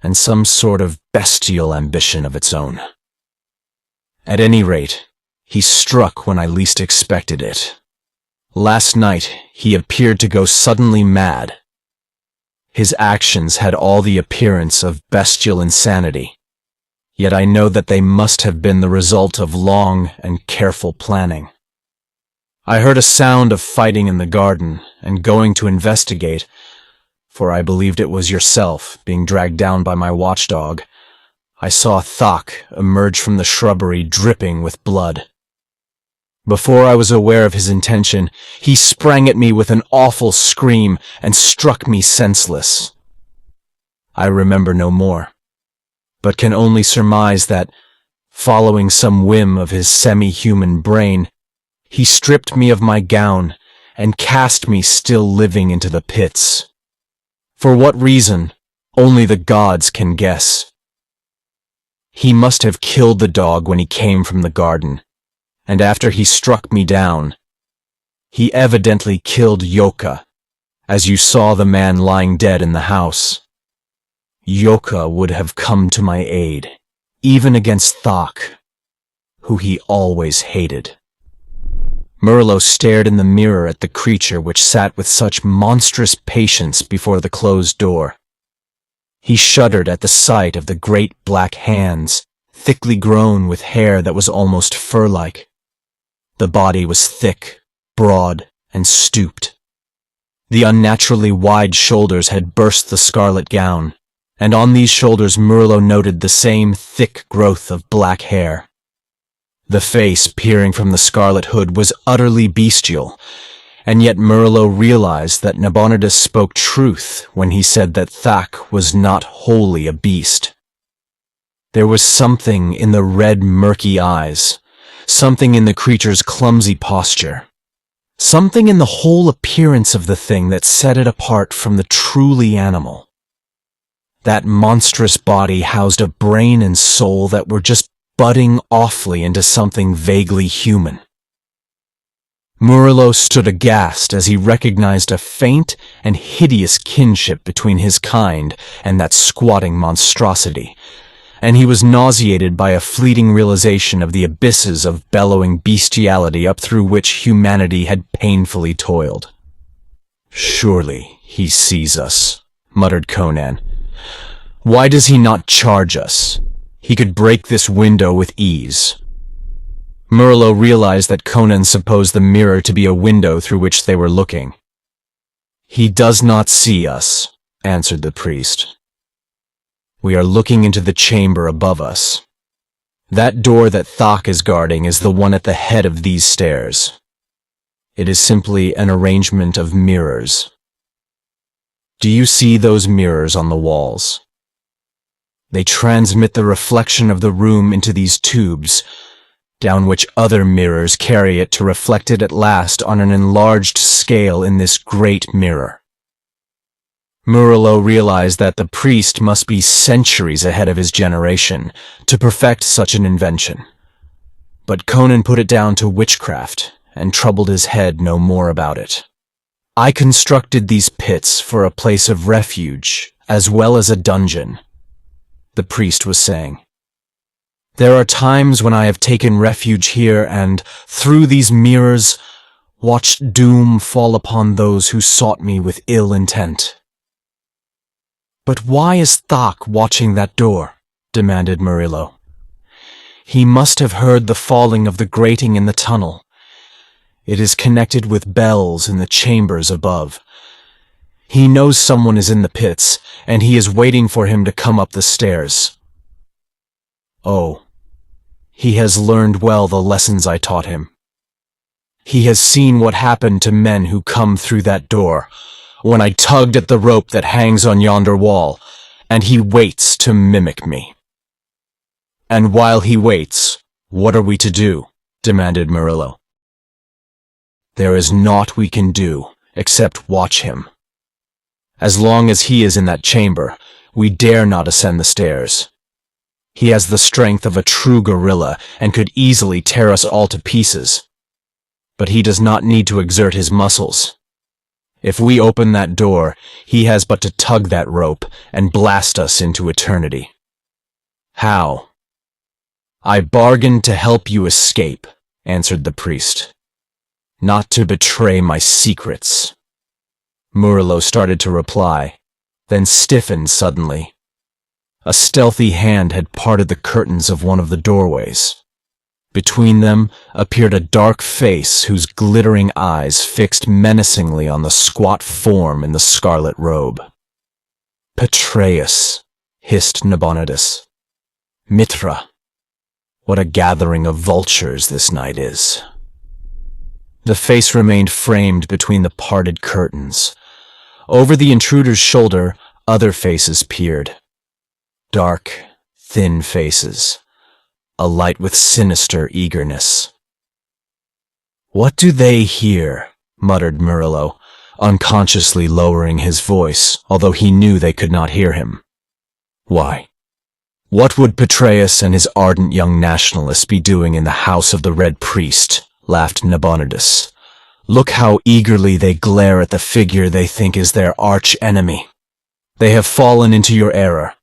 and some sort of bestial ambition of its own. At any rate, he struck when I least expected it. Last night, he appeared to go suddenly mad. His actions had all the appearance of bestial insanity, yet I know that they must have been the result of long and careful planning. I heard a sound of fighting in the garden, and going to investigate, for I believed it was yourself being dragged down by my watchdog, I saw Thak emerge from the shrubbery dripping with blood. Before I was aware of his intention, he sprang at me with an awful scream and struck me senseless. I remember no more, but can only surmise that, following some whim of his semi-human brain, he stripped me of my gown and cast me still living into the pits. For what reason? Only the gods can guess. He must have killed the dog when he came from the garden, and after he struck me down, he evidently killed Yoka, as you saw the man lying dead in the house. Yoka would have come to my aid, even against Thak, who he always hated. Murilo stared in the mirror at the creature which sat with such monstrous patience before the closed door. He shuddered at the sight of the great black hands, thickly grown with hair that was almost fur-like. The body was thick, broad, and stooped. The unnaturally wide shoulders had burst the scarlet gown, and on these shoulders Murilo noted the same thick growth of black hair. The face peering from the scarlet hood was utterly bestial, and yet Murilo realized that Nabonidus spoke truth when he said that Thak was not wholly a beast. There was something in the red, murky eyes, something in the creature's clumsy posture, something in the whole appearance of the thing that set it apart from the truly animal. That monstrous body housed a brain and soul that were just budding awfully into something vaguely human. Murilo stood aghast as he recognized a faint and hideous kinship between his kind and that squatting monstrosity, and he was nauseated by a fleeting realization of the abysses of bellowing bestiality up through which humanity had painfully toiled. "Surely he sees us," muttered Conan. "Why does he not charge us? He could break this window with ease." Murilo realized that Conan supposed the mirror to be a window through which they were looking. "He does not see us," answered the priest. "We are looking into the chamber above us. That door that Thak is guarding is the one at the head of these stairs. It is simply an arrangement of mirrors. Do you see those mirrors on the walls? They transmit the reflection of the room into these tubes, down which other mirrors carry it to reflect it at last on an enlarged scale in this great mirror." Murilo realized that the priest must be centuries ahead of his generation to perfect such an invention. But Conan put it down to witchcraft and troubled his head no more about it. "I constructed these pits for a place of refuge as well as a dungeon," the priest was saying. "There are times when I have taken refuge here and, through these mirrors, watched doom fall upon those who sought me with ill intent." "But why is Thak watching that door?" demanded Murilo. "He must have heard the falling of the grating in the tunnel. It is connected with bells in the chambers above. He knows someone is in the pits, and he is waiting for him to come up the stairs. Oh, he has learned well the lessons I taught him. He has seen what happened to men who come through that door, when I tugged at the rope that hangs on yonder wall, and he waits to mimic me." "And while he waits, what are we to do?" demanded Murilo. "There is naught we can do, except watch him. As long as he is in that chamber, we dare not ascend the stairs. He has the strength of a true gorilla and could easily tear us all to pieces. But he does not need to exert his muscles. If we open that door, he has but to tug that rope and blast us into eternity." "How?" "I bargained to help you escape," answered the priest. "Not to betray my secrets." Murilo started to reply, then stiffened suddenly. A stealthy hand had parted the curtains of one of the doorways. Between them appeared a dark face whose glittering eyes fixed menacingly on the squat form in the scarlet robe. "Petreus," hissed Nabonidus. "Mitra, what a gathering of vultures this night is." The face remained framed between the parted curtains. Over the intruder's shoulder, other faces peered. Dark, thin faces, alight with sinister eagerness. "What do they hear?" muttered Murilo, unconsciously lowering his voice, although he knew they could not hear him. Why? What would Petraeus and his ardent young nationalists be doing in the house of the Red Priest? Laughed Nabonidus. Look how eagerly they glare at the figure they think is their arch-enemy. They have fallen into your error.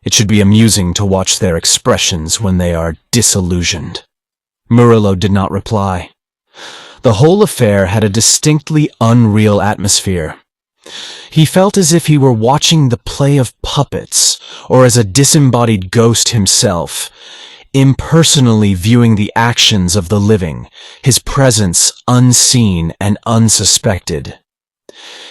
It should be amusing to watch their expressions when they are disillusioned. Murilo did not reply. The whole affair had a distinctly unreal atmosphere. He felt as if he were watching the play of puppets, or as a disembodied ghost himself, impersonally viewing the actions of the living, his presence unseen and unsuspected.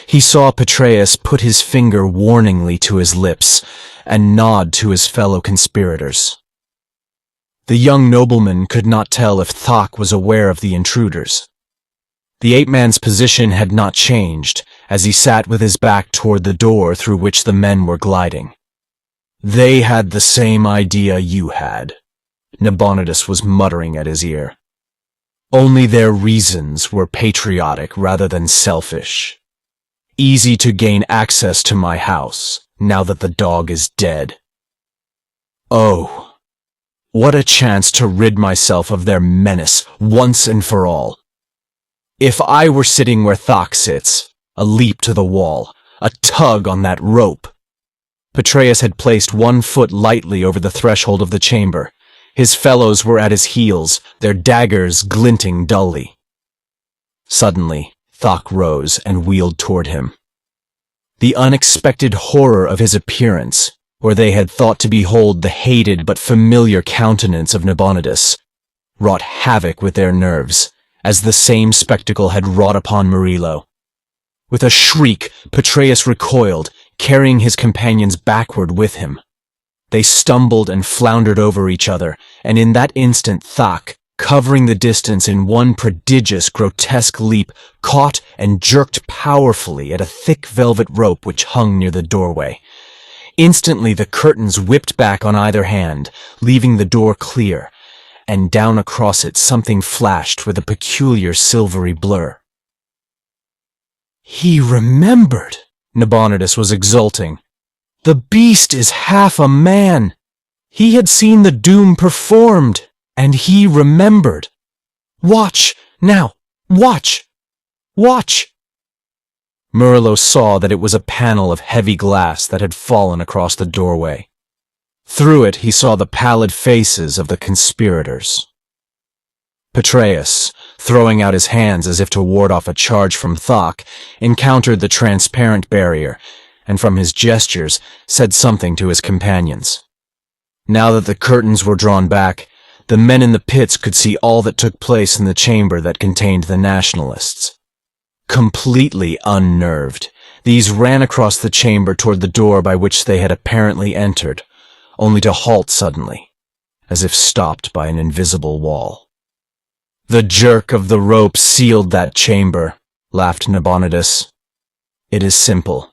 He saw Petraeus put his finger warningly to his lips and nod to his fellow conspirators. The young nobleman could not tell if Thak was aware of the intruders. The ape-man's position had not changed, as he sat with his back toward the door through which the men were gliding. They had the same idea you had, Nabonidus was muttering at his ear. Only their reasons were patriotic rather than selfish. Easy to gain access to my house, now that the dog is dead. Oh, what a chance to rid myself of their menace once and for all. If I were sitting where Thak sits, a leap to the wall, a tug on that rope. Petraeus had placed one foot lightly over the threshold of the chamber. His fellows were at his heels, their daggers glinting dully. Suddenly, Thak rose and wheeled toward him. The unexpected horror of his appearance, where they had thought to behold the hated but familiar countenance of Nabonidus, wrought havoc with their nerves, as the same spectacle had wrought upon Murilo. With a shriek, Petraeus recoiled, carrying his companions backward with him. They stumbled and floundered over each other, and in that instant Thak, covering the distance in one prodigious, grotesque leap, caught and jerked powerfully at a thick velvet rope which hung near the doorway. Instantly the curtains whipped back on either hand, leaving the door clear, and down across it something flashed with a peculiar silvery blur. He remembered, Nabonidus was exulting. The beast is half a man. He had seen the doom performed, and he remembered. Watch, now, watch, watch. Murilo saw that it was a panel of heavy glass that had fallen across the doorway. Through it he saw the pallid faces of the conspirators. Petraeus, throwing out his hands as if to ward off a charge from Thak, encountered the transparent barrier, and from his gestures said something to his companions. Now that the curtains were drawn back, the men in the pits could see all that took place in the chamber that contained the nationalists. Completely unnerved, these ran across the chamber toward the door by which they had apparently entered, only to halt suddenly, as if stopped by an invisible wall. The jerk of the rope sealed that chamber, laughed Nabonidus. It is simple.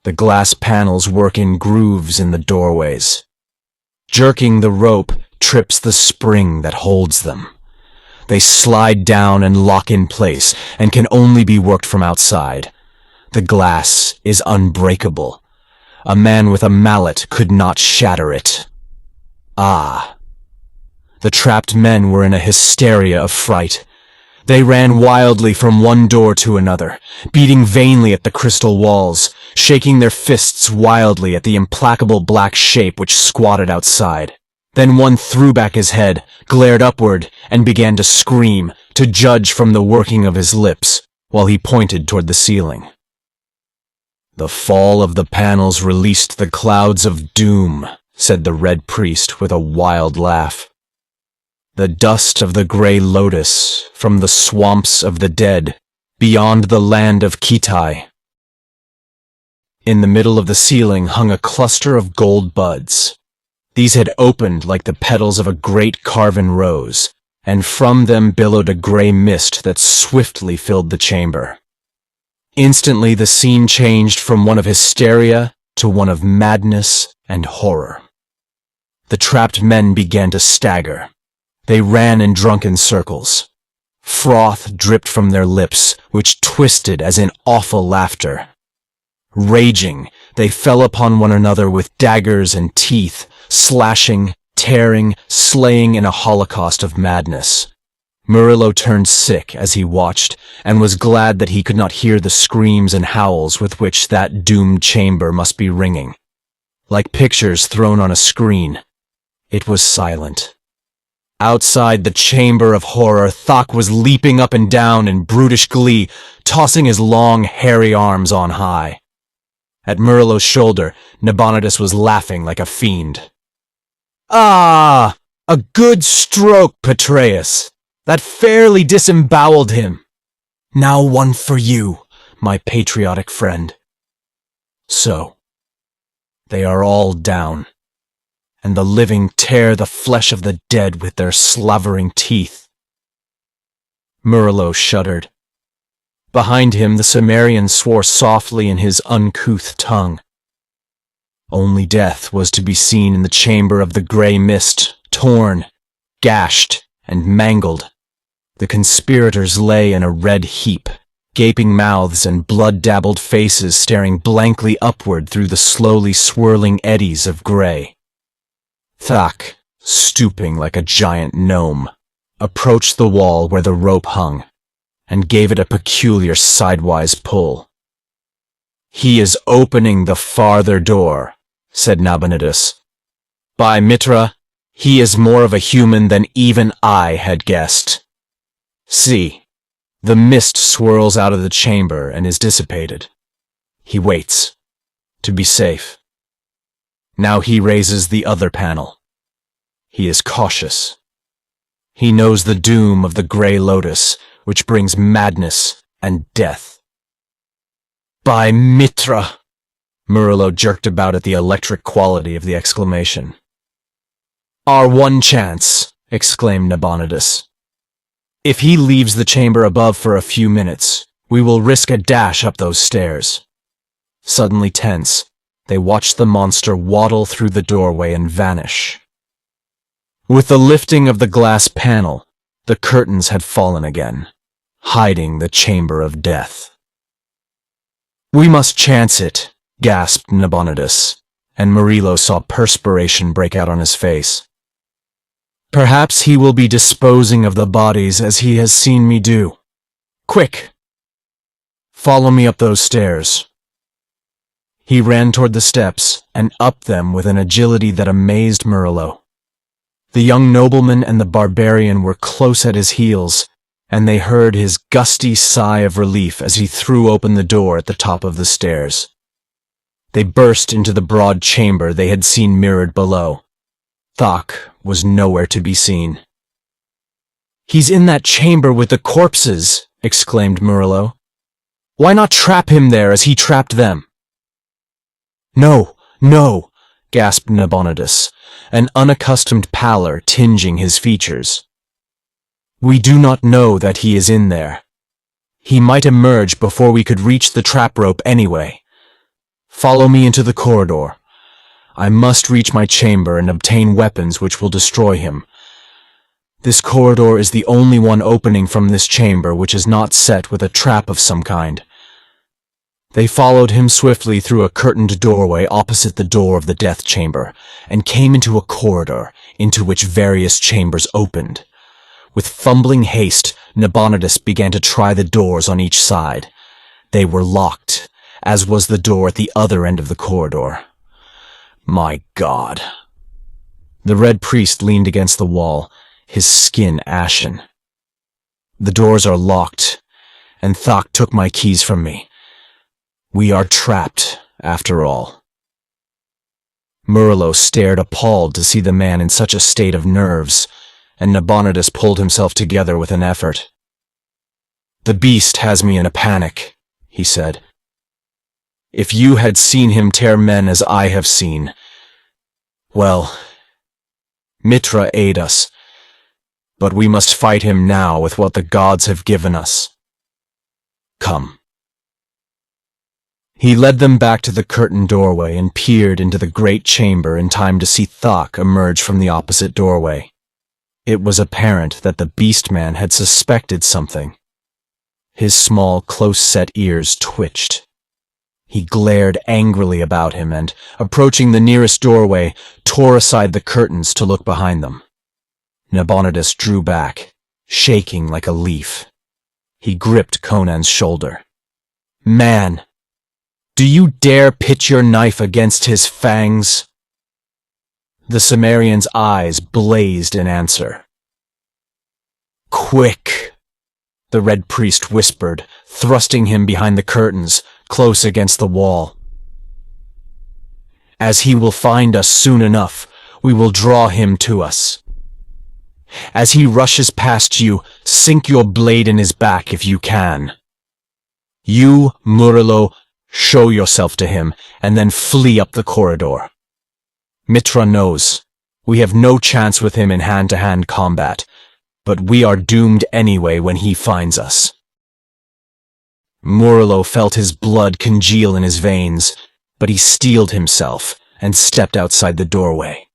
The glass panels work in grooves in the doorways. Jerking the rope trips the spring that holds them. They slide down and lock in place, and can only be worked from outside. The glass is unbreakable. A man with a mallet could not shatter it. Ah! The trapped men were in a hysteria of fright. They ran wildly from one door to another, beating vainly at the crystal walls, shaking their fists wildly at the implacable black shape which squatted outside. Then one threw back his head, glared upward, and began to scream, to judge from the working of his lips, while he pointed toward the ceiling. The fall of the panels released the clouds of doom, said the Red Priest with a wild laugh. The dust of the grey lotus from the swamps of the dead, beyond the land of Kitai. In the middle of the ceiling hung a cluster of gold buds. These had opened like the petals of a great carven rose, and from them billowed a grey mist that swiftly filled the chamber. Instantly the scene changed from one of hysteria to one of madness and horror. The trapped men began to stagger. They ran in drunken circles. Froth dripped from their lips, which twisted as in awful laughter. Raging, they fell upon one another with daggers and teeth, slashing, tearing, slaying in a holocaust of madness. Murilo turned sick as he watched, and was glad that he could not hear the screams and howls with which that doomed chamber must be ringing. Like pictures thrown on a screen, it was silent. Outside the chamber of horror, Thak was leaping up and down in brutish glee, tossing his long, hairy arms on high. At Murilo's shoulder, Nabonidus was laughing like a fiend. "Ah! A good stroke, Patreus! That fairly disemboweled him. Now one for you, my patriotic friend." So, they are all down, and the living tear the flesh of the dead with their slavering teeth. Murilo shuddered. Behind him the Cimmerian swore softly in his uncouth tongue. Only death was to be seen in the chamber of the grey mist, torn, gashed, and mangled. The conspirators lay in a red heap, gaping mouths and blood-dabbled faces staring blankly upward through the slowly swirling eddies of grey. Thak, stooping like a giant gnome, approached the wall where the rope hung, and gave it a peculiar sidewise pull. "He is opening the farther door," said Nabonidus. "By Mitra, he is more of a human than even I had guessed. See, the mist swirls out of the chamber and is dissipated. He waits, to be safe. Now he raises the other panel. He is cautious. He knows the doom of the Grey Lotus, which brings madness and death." "By Mitra!" Murilo jerked about at the electric quality of the exclamation. "Our one chance," exclaimed Nabonidus. "If he leaves the chamber above for a few minutes, we will risk a dash up those stairs." Suddenly tense, they watched the monster waddle through the doorway and vanish. With the lifting of the glass panel, the curtains had fallen again, hiding the chamber of death. "We must chance it," gasped Nabonidus, and Murilo saw perspiration break out on his face. "Perhaps he will be disposing of the bodies as he has seen me do. Quick! Follow me up those stairs." He ran toward the steps and up them with an agility that amazed Murilo. The young nobleman and the barbarian were close at his heels, and they heard his gusty sigh of relief as he threw open the door at the top of the stairs. They burst into the broad chamber they had seen mirrored below. Thak was nowhere to be seen. "He's in that chamber with the corpses," exclaimed Murilo. "Why not trap him there as he trapped them?" "No, no," gasped Nabonidus, an unaccustomed pallor tinging his features. "We do not know that he is in there. He might emerge before we could reach the trap rope anyway. Follow me into the corridor. I must reach my chamber and obtain weapons which will destroy him. This corridor is the only one opening from this chamber which is not set with a trap of some kind." They followed him swiftly through a curtained doorway opposite the door of the death chamber, and came into a corridor into which various chambers opened. With fumbling haste, Nabonidus began to try the doors on each side. They were locked, as was the door at the other end of the corridor. My God! The red priest leaned against the wall, his skin ashen. "The doors are locked, and Thak took my keys from me. We are trapped, after all." Murilo stared appalled to see the man in such a state of nerves, and Nabonidus pulled himself together with an effort. "The beast has me in a panic," he said. "If you had seen him tear men as I have seen, well, Mitra aid us, but we must fight him now with what the gods have given us. Come." He led them back to the curtained doorway and peered into the great chamber in time to see Thak emerge from the opposite doorway. It was apparent that the beast man had suspected something. His small, close-set ears twitched. He glared angrily about him and, approaching the nearest doorway, tore aside the curtains to look behind them. Nabonidus drew back, shaking like a leaf. He gripped Conan's shoulder. "Man, do you dare pitch your knife against his fangs?" The Cimmerian's eyes blazed in answer. "Quick," the Red Priest whispered, thrusting him behind the curtains, close against the wall. "As he will find us soon enough, we will draw him to us. As he rushes past you, sink your blade in his back if you can. You, Murilo, show yourself to him, and then flee up the corridor. Mitra knows. We have no chance with him in hand-to-hand combat, but we are doomed anyway when he finds us." Murilo felt his blood congeal in his veins, but he steeled himself and stepped outside the doorway.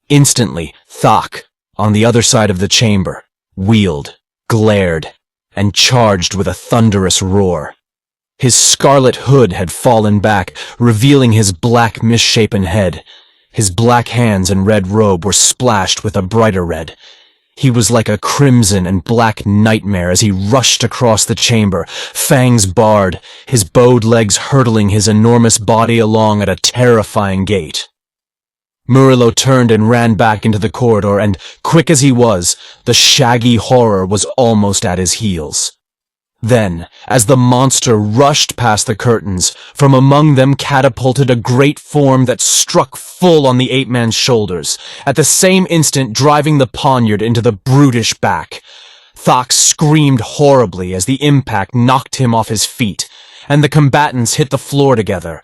Instantly, Thak, on the other side of the chamber, wheeled, glared, and charged with a thunderous roar. His scarlet hood had fallen back, revealing his black, misshapen head. His black hands and red robe were splashed with a brighter red. He was like a crimson and black nightmare as he rushed across the chamber, fangs bared, his bowed legs hurtling his enormous body along at a terrifying gait. Murilo turned and ran back into the corridor, and, quick as he was, the shaggy horror was almost at his heels. Then, as the monster rushed past the curtains, from among them catapulted a great form that struck full on the ape-man's shoulders, at the same instant driving the poniard into the brutish back. Thak screamed horribly as the impact knocked him off his feet, and the combatants hit the floor together.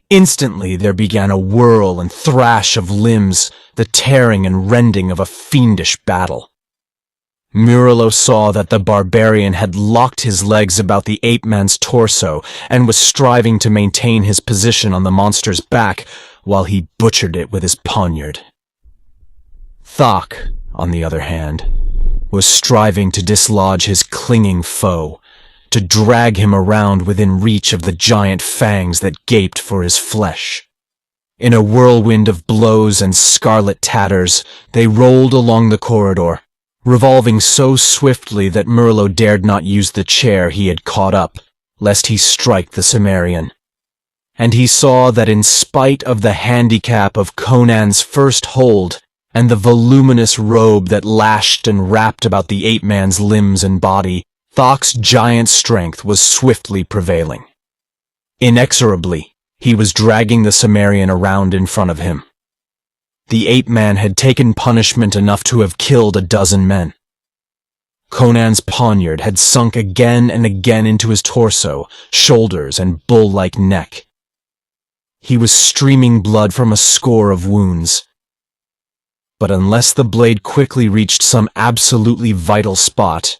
Instantly there began a whirl and thrash of limbs, the tearing and rending of a fiendish battle. Murilo saw that the barbarian had locked his legs about the ape-man's torso and was striving to maintain his position on the monster's back while he butchered it with his poniard. Thak, on the other hand, was striving to dislodge his clinging foe, to drag him around within reach of the giant fangs that gaped for his flesh. In a whirlwind of blows and scarlet tatters, they rolled along the corridor, revolving so swiftly that Murilo dared not use the chair he had caught up, lest he strike the Cimmerian. And he saw that in spite of the handicap of Conan's first hold and the voluminous robe that lashed and wrapped about the ape-man's limbs and body, Thak's giant strength was swiftly prevailing. Inexorably, he was dragging the Cimmerian around in front of him. The ape-man had taken punishment enough to have killed a dozen men. Conan's poniard had sunk again and again into his torso, shoulders, and bull-like neck. He was streaming blood from a score of wounds. But unless the blade quickly reached some absolutely vital spot,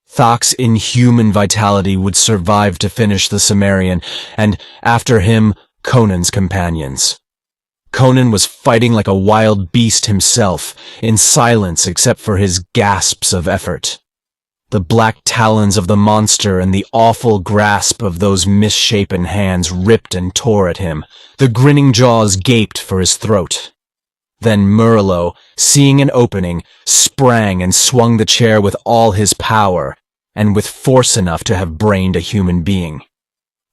Thak's inhuman vitality would survive to finish the Cimmerian, and, after him, Conan's companions. Conan was fighting like a wild beast himself, in silence except for his gasps of effort. The black talons of the monster and the awful grasp of those misshapen hands ripped and tore at him. The grinning jaws gaped for his throat. Then Murilo, seeing an opening, sprang and swung the chair with all his power, and with force enough to have brained a human being.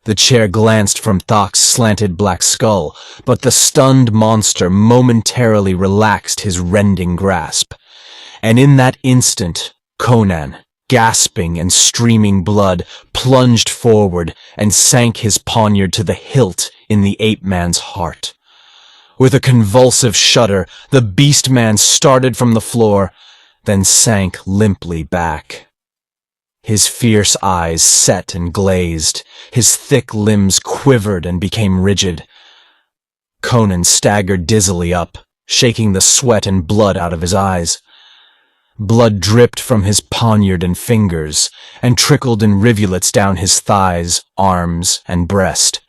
The chair glanced from Thak's slanted black skull, but the stunned monster momentarily relaxed his rending grasp. And in that instant, Conan, gasping and streaming blood, plunged forward and sank his poniard to the hilt in the ape-man's heart. With a convulsive shudder, the beast-man started from the floor, then sank limply back. His fierce eyes set and glazed, his thick limbs quivered and became rigid. Conan staggered dizzily up, shaking the sweat and blood out of his eyes. Blood dripped from his poniard and fingers, and trickled in rivulets down his thighs, arms, and breast.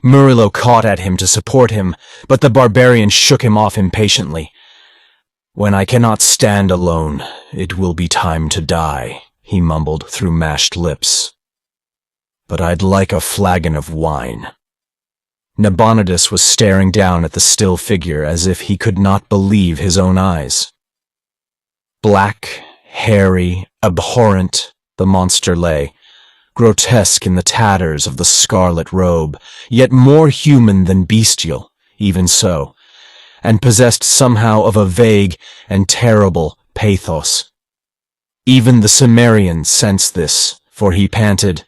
Murilo caught at him to support him, but the barbarian shook him off impatiently. "When I cannot stand alone, it will be time to die," he mumbled through mashed lips. "But I'd like a flagon of wine." Nabonidus was staring down at the still figure as if he could not believe his own eyes. Black, hairy, abhorrent, the monster lay, grotesque in the tatters of the scarlet robe, yet more human than bestial, even so, and possessed somehow of a vague and terrible pathos. Even the Cimmerian sensed this, for he panted,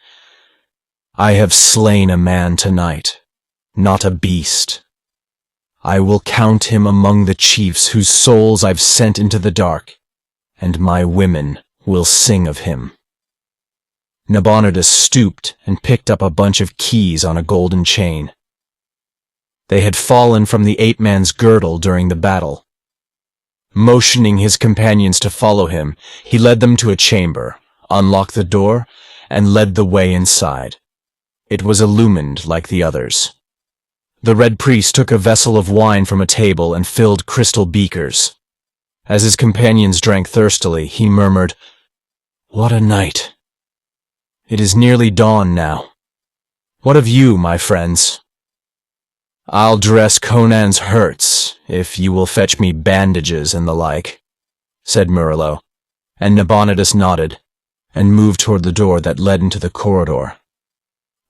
"I have slain a man tonight, not a beast. I will count him among the chiefs whose souls I've sent into the dark, and my women will sing of him." Nabonidus stooped and picked up a bunch of keys on a golden chain. They had fallen from the ape-man's girdle during the battle. Motioning his companions to follow him, he led them to a chamber, unlocked the door, and led the way inside. It was illumined like the others. The Red Priest took a vessel of wine from a table and filled crystal beakers. As his companions drank thirstily, he murmured, "What a night! It is nearly dawn now. What of you, my friends?" "I'll dress Conan's hurts, if you will fetch me bandages and the like," said Murilo, and Nabonidus nodded, and moved toward the door that led into the corridor.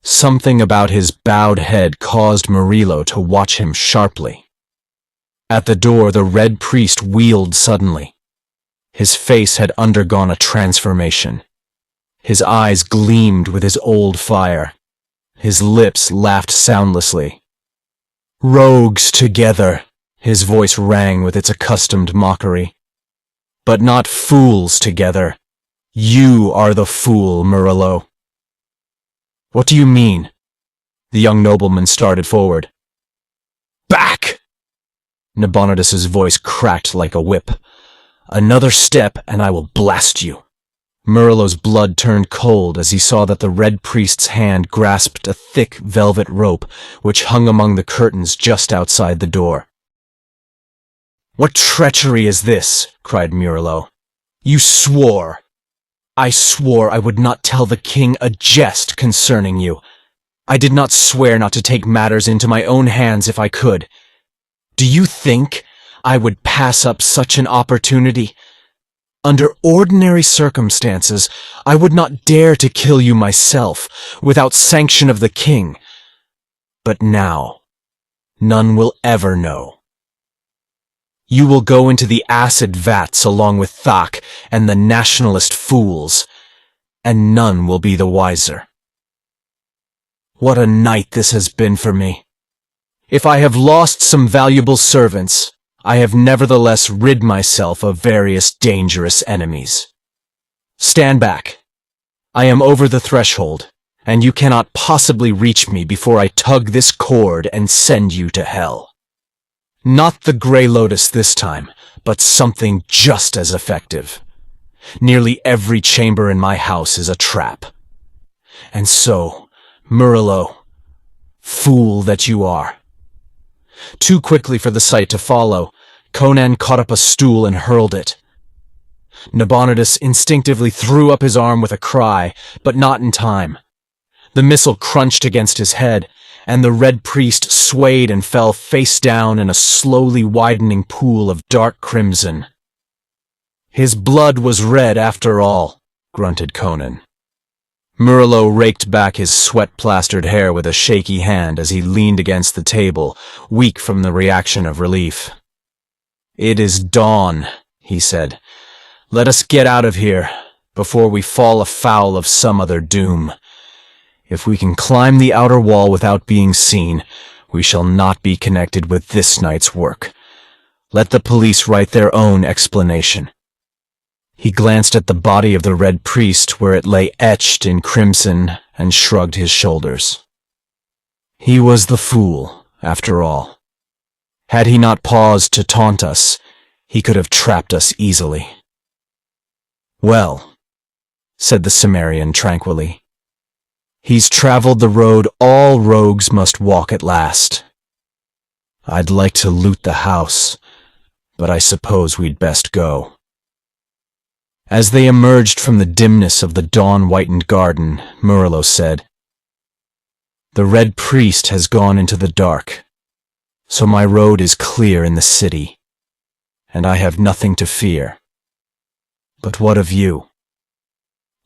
Something about his bowed head caused Murilo to watch him sharply. At the door, the Red Priest wheeled suddenly. His face had undergone a transformation. His eyes gleamed with his old fire. His lips laughed soundlessly. "Rogues together," his voice rang with its accustomed mockery. "But not fools together. You are the fool, Murilo." "What do you mean?" The young nobleman started forward. "Back!" Nabonidus's voice cracked like a whip. "Another step and I will blast you." Murilo's blood turned cold as he saw that the Red Priest's hand grasped a thick velvet rope which hung among the curtains just outside the door. "What treachery is this?" cried Murilo. "You swore." "I swore I would not tell the king a jest concerning you. I did not swear not to take matters into my own hands if I could. Do you think I would pass up such an opportunity? Under ordinary circumstances, I would not dare to kill you myself, without sanction of the king. But now, none will ever know. You will go into the acid vats along with Thak and the nationalist fools, and none will be the wiser. What a night this has been for me. If I have lost some valuable servants, I have nevertheless rid myself of various dangerous enemies. Stand back. I am over the threshold, and you cannot possibly reach me before I tug this cord and send you to hell. Not the Grey Lotus this time, but something just as effective. Nearly every chamber in my house is a trap. And so, Murilo, fool that you are." Too quickly for the sight to follow, Conan caught up a stool and hurled it. Nabonidus instinctively threw up his arm with a cry, but not in time. The missile crunched against his head, and the Red Priest swayed and fell face down in a slowly widening pool of dark crimson. "His blood was red after all," grunted Conan. Murilo raked back his sweat-plastered hair with a shaky hand as he leaned against the table, weak from the reaction of relief. "It is dawn," he said. "Let us get out of here, before we fall afoul of some other doom. If we can climb the outer wall without being seen, we shall not be connected with this night's work. Let the police write their own explanation." He glanced at the body of the Red Priest where it lay etched in crimson and shrugged his shoulders. He was the fool, after all. Had he not paused to taunt us, he could have trapped us easily. "Well," said the Cimmerian tranquilly, "he's traveled the road all rogues must walk at last. I'd like to loot the house, but I suppose we'd best go." As they emerged from the dimness of the dawn-whitened garden, Murilo said, "The Red Priest has gone into the dark, so my road is clear in the city, and I have nothing to fear. But what of you?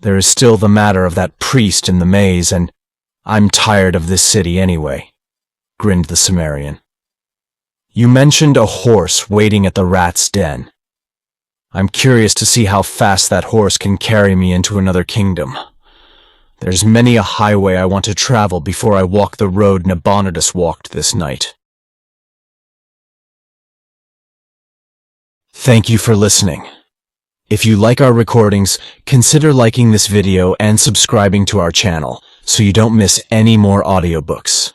There is still the matter of that priest in the maze, and I'm tired of this city anyway," grinned the Cimmerian. "You mentioned a horse waiting at the rat's den. I'm curious to see how fast that horse can carry me into another kingdom. There's many a highway I want to travel before I walk the road Nabonidus walked this night." Thank you for listening. If you like our recordings, consider liking this video and subscribing to our channel so you don't miss any more audiobooks.